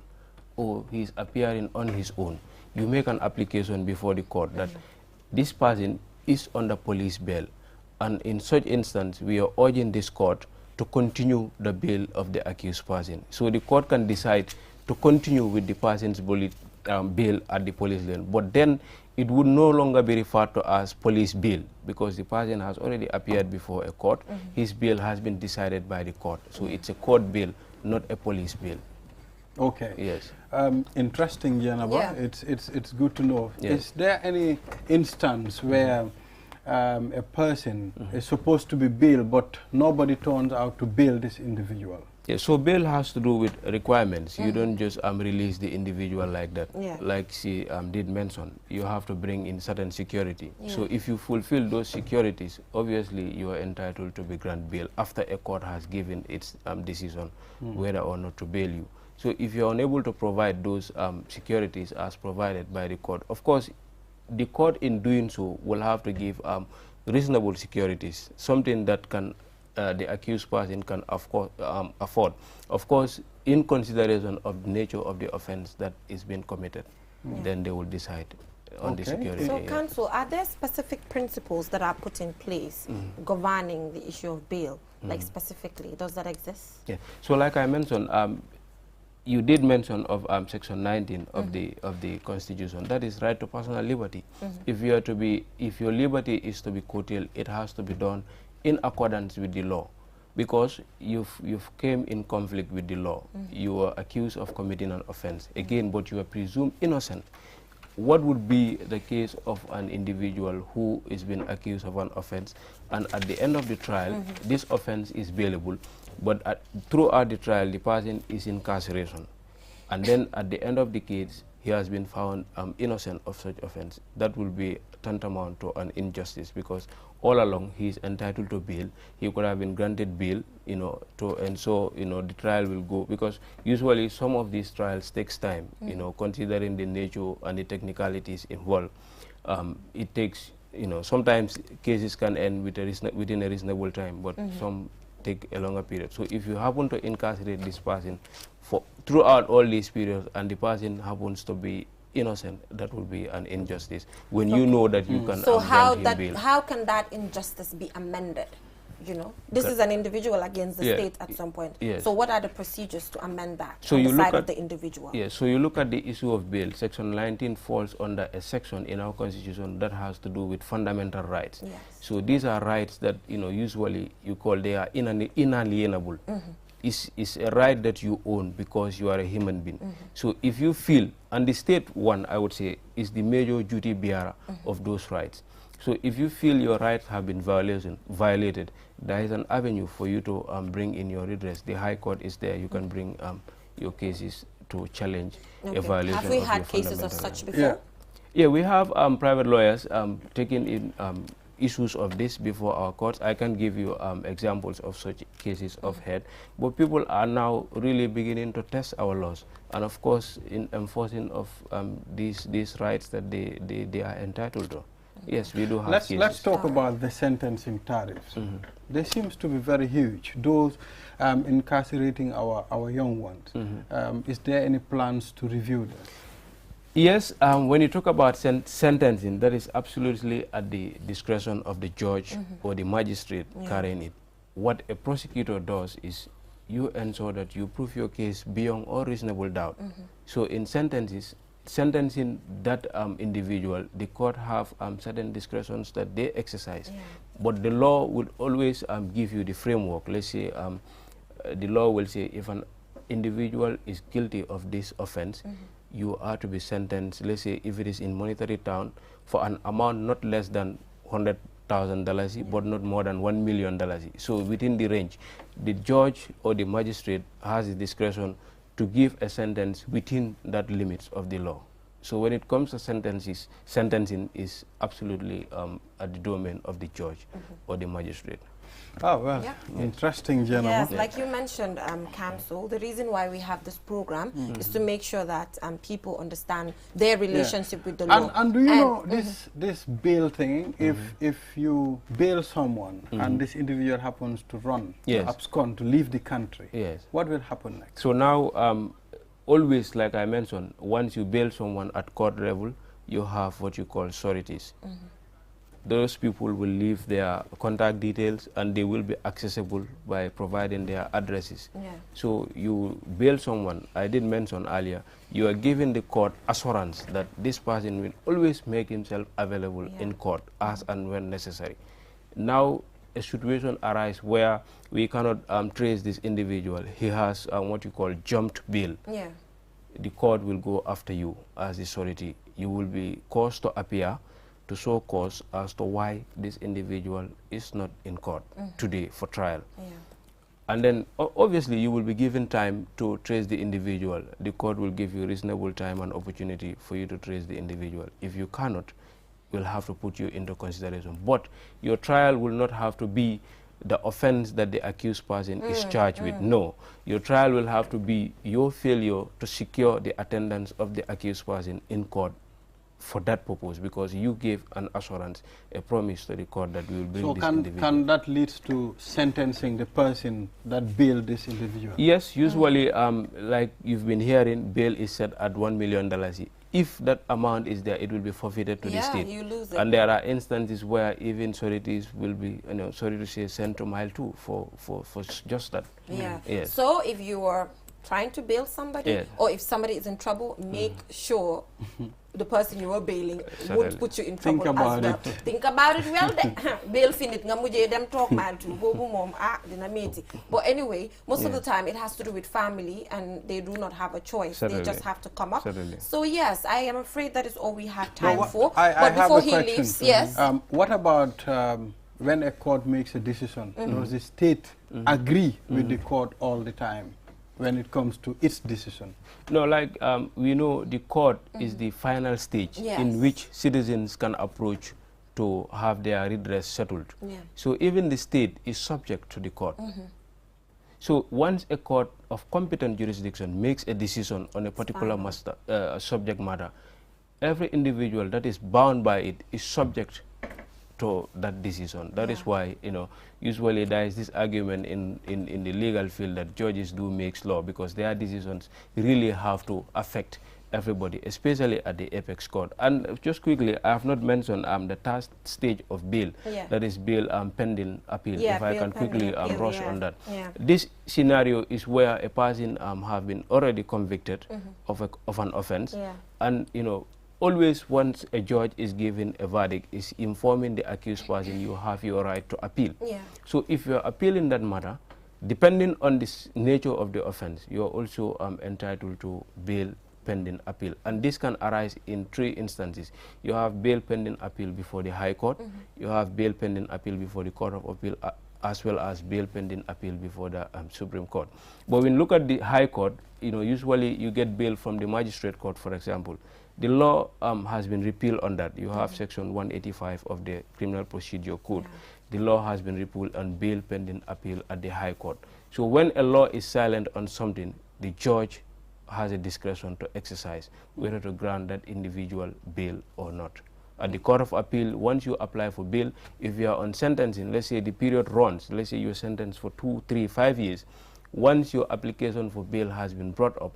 S10: or he is appearing on his own, you make an application before the court that this person is under police bail, and in such instance we are urging this court to continue the bail of the accused person. So the court can decide to continue with the person's bail at the police lane, but then it would no longer be referred to as police bail, because the person has already appeared before a court. His bail has been decided by the court. So it's a court bail, not a police bail.
S1: Okay.
S10: Yes.
S1: Interesting, Janaba. It's good to know. Is there any instance where a person is supposed to be bailed, but nobody turns out to bail this individual?
S10: Yeah, so bail has to do with requirements. You don't just release the individual like that. Like she did mention, you have to bring in certain security. So if you fulfill those securities, obviously you are entitled to be granted bail after a court has given its decision whether or not to bail you. So if you are unable to provide those securities as provided by the court, of course, the court in doing so will have to give reasonable securities, something that can the accused person can afford. Of course, in consideration of the nature of the offense that is being committed, then they will decide on the security.
S2: So, counsel, are there specific principles that are put in place governing the issue of bail? Like specifically, does that exist?
S10: Yeah. So, like I mentioned, you did mention of Section 19 of the Constitution. That is right to personal liberty. If your liberty is to be curtailed, it has to be done in accordance with the law. because you've came in conflict with the law. You are accused of committing an offense again, but you are presumed innocent. What would be the case of an individual who is being accused of an offense, and at the end of the trial, this offense is bailable, but throughout the trial, the person is incarceration, and then at the end of the case, he has been found innocent of such offense? That will be tantamount to an injustice, because all along he is entitled to bail. He could have been granted bail, and so the trial will go, because usually some of these trials takes time, considering the nature and the technicalities involved. It takes, sometimes cases can end within a reasonable time, but some take a longer period. So if you happen to incarcerate this person throughout all these periods, and the person happens to be innocent, that would be an injustice when you know that you can.
S2: So how can that injustice be amended? This is an individual against the state at some point.
S10: Yes.
S2: So what are the procedures to amend that
S10: so
S2: on
S10: you
S2: the
S10: look
S2: side
S10: at
S2: of the individual?
S10: Yes, so you look at the issue of bail. Section 19 falls under a section in our constitution that has to do with fundamental rights.
S2: Yes.
S10: So these are rights that usually you call they are inalienable. Is a right that you own because you are a human being. So if you feel, and the state one, I would say, is the major duty bearer of those rights. So if you feel your rights have been violated, there is an avenue for you to bring in your redress. The High Court is there. You can bring your cases to challenge a violation.
S2: Have we
S10: of
S2: had
S10: your
S2: cases of
S10: fundamental
S2: such
S10: rights.
S2: before?
S10: Yeah, we have private lawyers taking in issues of this before our courts. I can give you examples of such cases of head, but people are now really beginning to test our laws, and of course in enforcing of these rights that they are entitled to. Yes, we do have cases.
S1: Let's talk about the sentencing tariffs. They seems to be very huge. Those incarcerating our young ones. Is there any plans to review that?
S10: Yes, when you talk about sentencing, that is absolutely at the discretion of the judge or the magistrate carrying it. What a prosecutor does is you ensure that you prove your case beyond all reasonable doubt. So in sentencing that individual, the court have certain discretions that they exercise. But the law will always give you the framework. Let's say the law will say if an individual is guilty of this offense, you are to be sentenced, let's say if it is in monetary term, for an amount not less than $100,000, but not more than $1 million. So within the range, the judge or the magistrate has the discretion to give a sentence within that limits of the law. So when it comes to sentencing is absolutely at the domain of the judge or the magistrate.
S1: Oh, well, interesting, gentlemen.
S2: Yes, like you mentioned, Council, the reason why we have this program is to make sure that people understand their relationship with the law.
S1: And do you know this bail thing, if you bail someone and this individual happens to run, to abscond, to leave the country, what will happen next?
S10: So now, always, like I mentioned, once you bail someone at court level, you have what you call sureties. Those people will leave their contact details and they will be accessible by providing their addresses. So you bail someone, I did mention earlier, you are giving the court assurance that this person will always make himself available in court as and when necessary. Now a situation arises where we cannot trace this individual. He has what you call jumped bail. The court will go after you as the surety. You will be caused to appear to show cause as to why this individual is not in court today for trial. And then obviously you will be given time to trace the individual. The court will give you reasonable time and opportunity for you to trace the individual. If you cannot, we'll have to put you into consideration. But your trial will not have to be the offense that the accused person is charged with. No, your trial will have to be your failure to secure the attendance of the accused person in court for that purpose, because you gave an assurance, a promise to the court that we will bring this individual. So
S1: can that lead to sentencing the person that bailed this individual?
S10: Yes, usually, like you've been hearing, bail is set at $1 million. If that amount is there, it will be forfeited to the state.
S2: You lose it.
S10: And there are instances where even sureties will be, sorry to say, sent to mile 2 for just that.
S2: So if you are trying to bail somebody,
S10: Yeah.
S2: or if somebody is in trouble, make sure the person you are bailing won't put you in trouble as well. Think about it well. Bail finit nga mujhe dem talk mal to bobu mom dina meti. But anyway, most of the time it has to do with family, and they do not have a choice. They just have to come up. So yes, I am afraid that is all we have time for. But before he leaves, yes.
S1: What about when a court makes a decision? Does the state agree with the court all the time when it comes to its decision?
S10: No, like we know the court is the final stage in which citizens can approach to have their redress settled. So even the state is subject to the court. So once a court of competent jurisdiction makes a decision on a particular subject matter, every individual that is bound by it is subject to that decision. That is why, you know, usually there is this argument in the legal field that judges do make law, because their decisions really have to affect everybody, especially at the apex court. And just quickly, I have not mentioned the third stage of bail, that is bail pending appeal, if I can quickly rush on that. This scenario is where a person have been already convicted of an offense, and, you know, always once a judge is given a verdict, is informing the accused person you have your right to appeal. So if you are appealing that matter, depending on the nature of the offense, you are also entitled to bail pending appeal. And this can arise in 3 instances. You have bail pending appeal before the High Court, you have bail pending appeal before the Court of Appeal, as well as bail pending appeal before the Supreme Court. But when you look at the High Court, you know, usually you get bail from the Magistrate Court, for example. The law has been repealed on that. You have section 185 of the Criminal Procedure Code. The law has been repealed on bail pending appeal at the High Court. So when a law is silent on something, the judge has a discretion to exercise whether to grant that individual bail or not. At the Court of Appeal, once you apply for bail, if you are on sentencing, let's say the period runs, let's say you're sentenced for 2, 3, 5 years, once your application for bail has been brought up,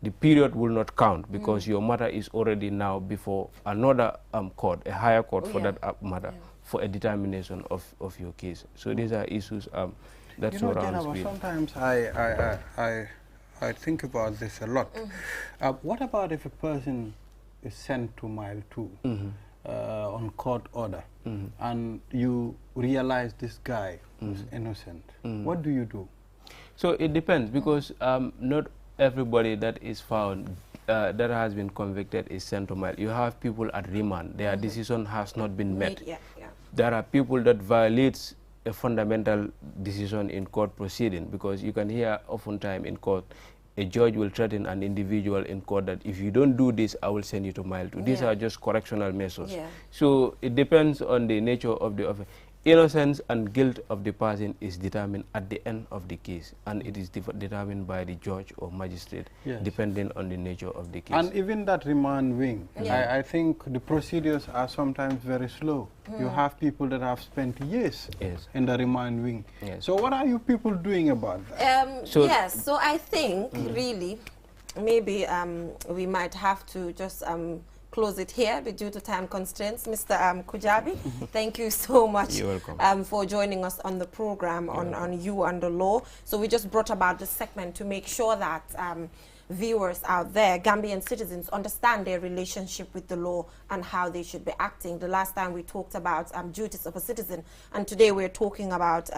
S10: the period will not count, because your matter is already now before another court, a higher court for that matter, for a determination of your case. So these are issues that surround bail.
S1: Sometimes I think about this a lot. What about if a person is sent to mile 2 on court order, and you realize this guy is innocent? What do you do?
S10: So it depends, because not everybody that is found that has been convicted is sent to mile. You have people at remand, their decision has not been met. There are people that violates a fundamental decision in court proceeding, because you can hear oftentimes in court, a judge will threaten an individual in court that if you don't do this, I will send you to mile 2. These are just correctional measures. So it depends on the nature of the offense. Innocence and guilt of the person is determined at the end of the case, and it is determined by the judge or magistrate, depending on the nature of the case.
S1: And even that remand wing, I think the procedures are sometimes very slow. You have people that have spent years in the remand wing. So what are you people doing about that?
S2: So I think really maybe we might have to just close it here, but due to time constraints. Mr. Kujabi, thank you so much for joining us on the program on You and the Law. So we just brought about this segment to make sure that viewers out there, Gambian citizens, understand their relationship with the law and how they should be acting. The last time we talked about duties of a citizen, and today we're talking about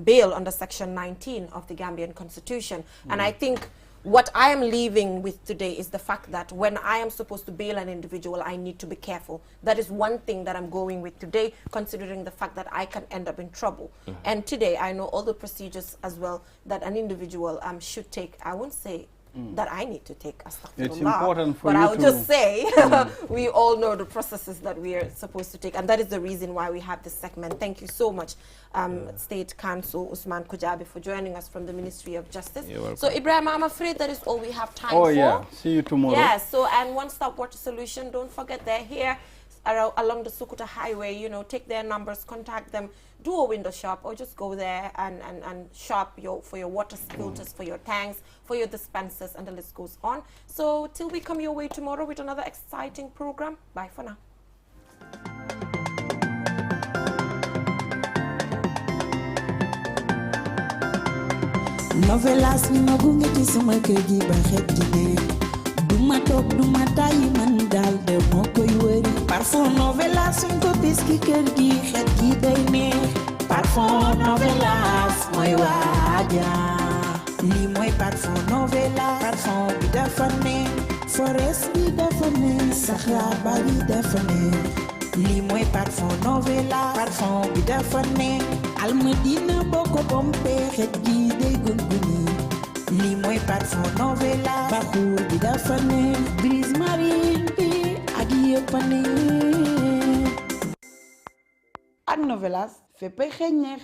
S2: bail under Section 19 of the Gambian Constitution. And I think what I am leaving with today is the fact that when I am supposed to bail an individual, I need to be careful. That is one thing that I'm going with today, considering the fact that I can end up in trouble. And today I know all the procedures as well that an individual should take. I won't say that I need to take,
S1: it's important for
S2: but
S1: you
S2: I would just say we all know the processes that we are supposed to take, and that is the reason why we have this segment. Thank you so much, State Counsel Usman Kujabi, for joining us from the Ministry of Justice.
S10: You're welcome.
S2: So Ibrahim, I'm afraid that is all we have time for.
S1: See you tomorrow.
S2: Yes, so and One Stop Water Solution, don't forget they're here along the Sukuta Highway. You know, take their numbers, contact them, do a window shop, or just go there and shop for your water filters, for your tanks, for your dispensers, and the list goes on. So till we come your way tomorrow with another exciting program, bye for now.
S11: novelas ni ma gunge ci sama kër gi ba xet gi neex duma toog duma tàyyi man daal de moo koy wëri parfum novelas suñ ko bis ki kër gi xet gi day neex parfum novelas mooy waaja lii mooy parfum novelas parfum bi dafa neex forest bi dafa neex saxaar ba bi dafa neex lii mooy parfum novelas parfum bi dafa neex almadina boo ko pompe xet gi day gunguni lii mooy parfum novelas parfum bi dafa neex brise marine bi ak yëpp a neex ak novelas féppay xeeñ neex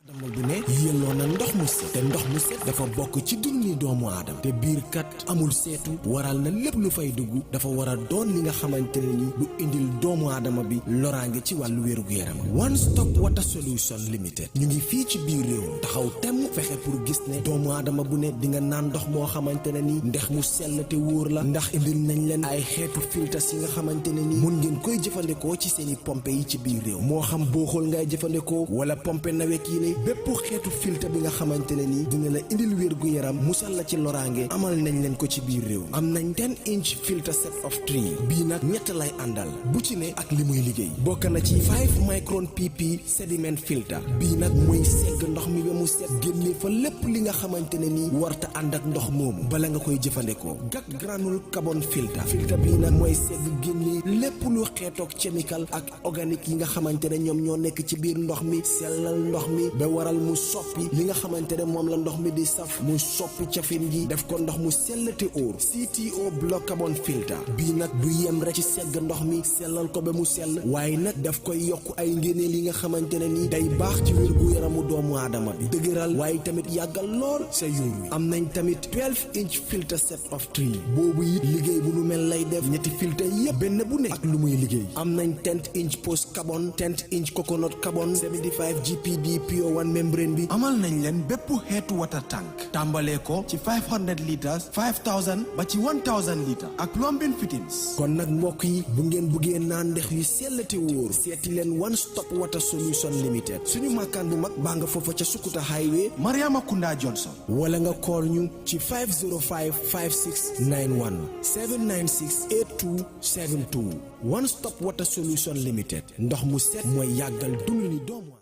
S12: dama bu ne yelloo na ndox mu set te ndox mu set dafa bokk ci dunni doomu aadama te biir kat amul seetu waral na lépp lu fay dugg dafa war a doon li nga xamante ne ni du indil doomu aadama bi loraange ci wàllu wér-gu-yaram One Stop Water Solution Limited ñu ngi fii ci biir réew taxaw temm fexe pour gis ne doomu aadama bu ne di nga naan ndox moo xamante ne ni ndex mu sell te wóor la ndax indil nañ leen ay xeetu filtres yi nga xamante ne ni mun ngeen koy jëfandikoo ci seeni pompe yi ci biir réew moo xam booxul ngay jëfandikoo wala pompe nawet yi bépp xeetu filtre bi nga xamante ne nii dina la indil wér gu yaram musal la ci loraange amal nañ leen ko ci biir réew am nañ 10-inch filter set of 3 bii nag ñett lay àndal bu ci ne ak li muy liggéey bokk na ci 5 micron pp sediment filter bii nag mooy segg ndox mi ba mu set génne fa lépp li nga xamante ne nii warta ànd ak ndox moomu bala nga koy jëfandikoo gak granule carbon filter bii nag mooy segg génne lépp lu xeetoog chemical ak organique yi nga xamante ne ñoom ñoo nekk ci biir ndox mi sellal ndox mi ba waral mu soppi li nga xamante ne moom la ndox mi di saf mu soppi cafin gi def ko ndox mu sell te óor CTO block carbon filter bii nag du yem rek ci segg ndox mi sellal ko ba mu sell waaye nag daf koy yokk ay ngéneel yi nga xamante ne ni day baax ci wér gu yaramu doomu aadama bi dëgëral waaye tamit yàggal lool sa yuur wi am nañ tamit 12-inch filter set of 3 boobu it liggéey bu nu mel lay def ñetti filter yépp benn bu ne ak lu muy liggéey am nañ 10-inch post carbon 10-inch coconut carbon 75 GPD Pure 1 membrane bi amal nañ leen bépp xeetu water tank tàmbalee ko ci 500 litres 5000 ba ci 1000 litres ak plumbing fittings kon nag mbokk yi bu ngeen buggee naan ndex yu sell te wóor seeti leen One Stop Water Solution Limited suñu màkkaan bu mag baa nga foofa ca Sukuta Highway Mariama Kunda Johnson wala nga call ñu ci 505 5691 796 8272 One Stop Water Solution Limited ndox mu set mooy yàggal dund ni doomu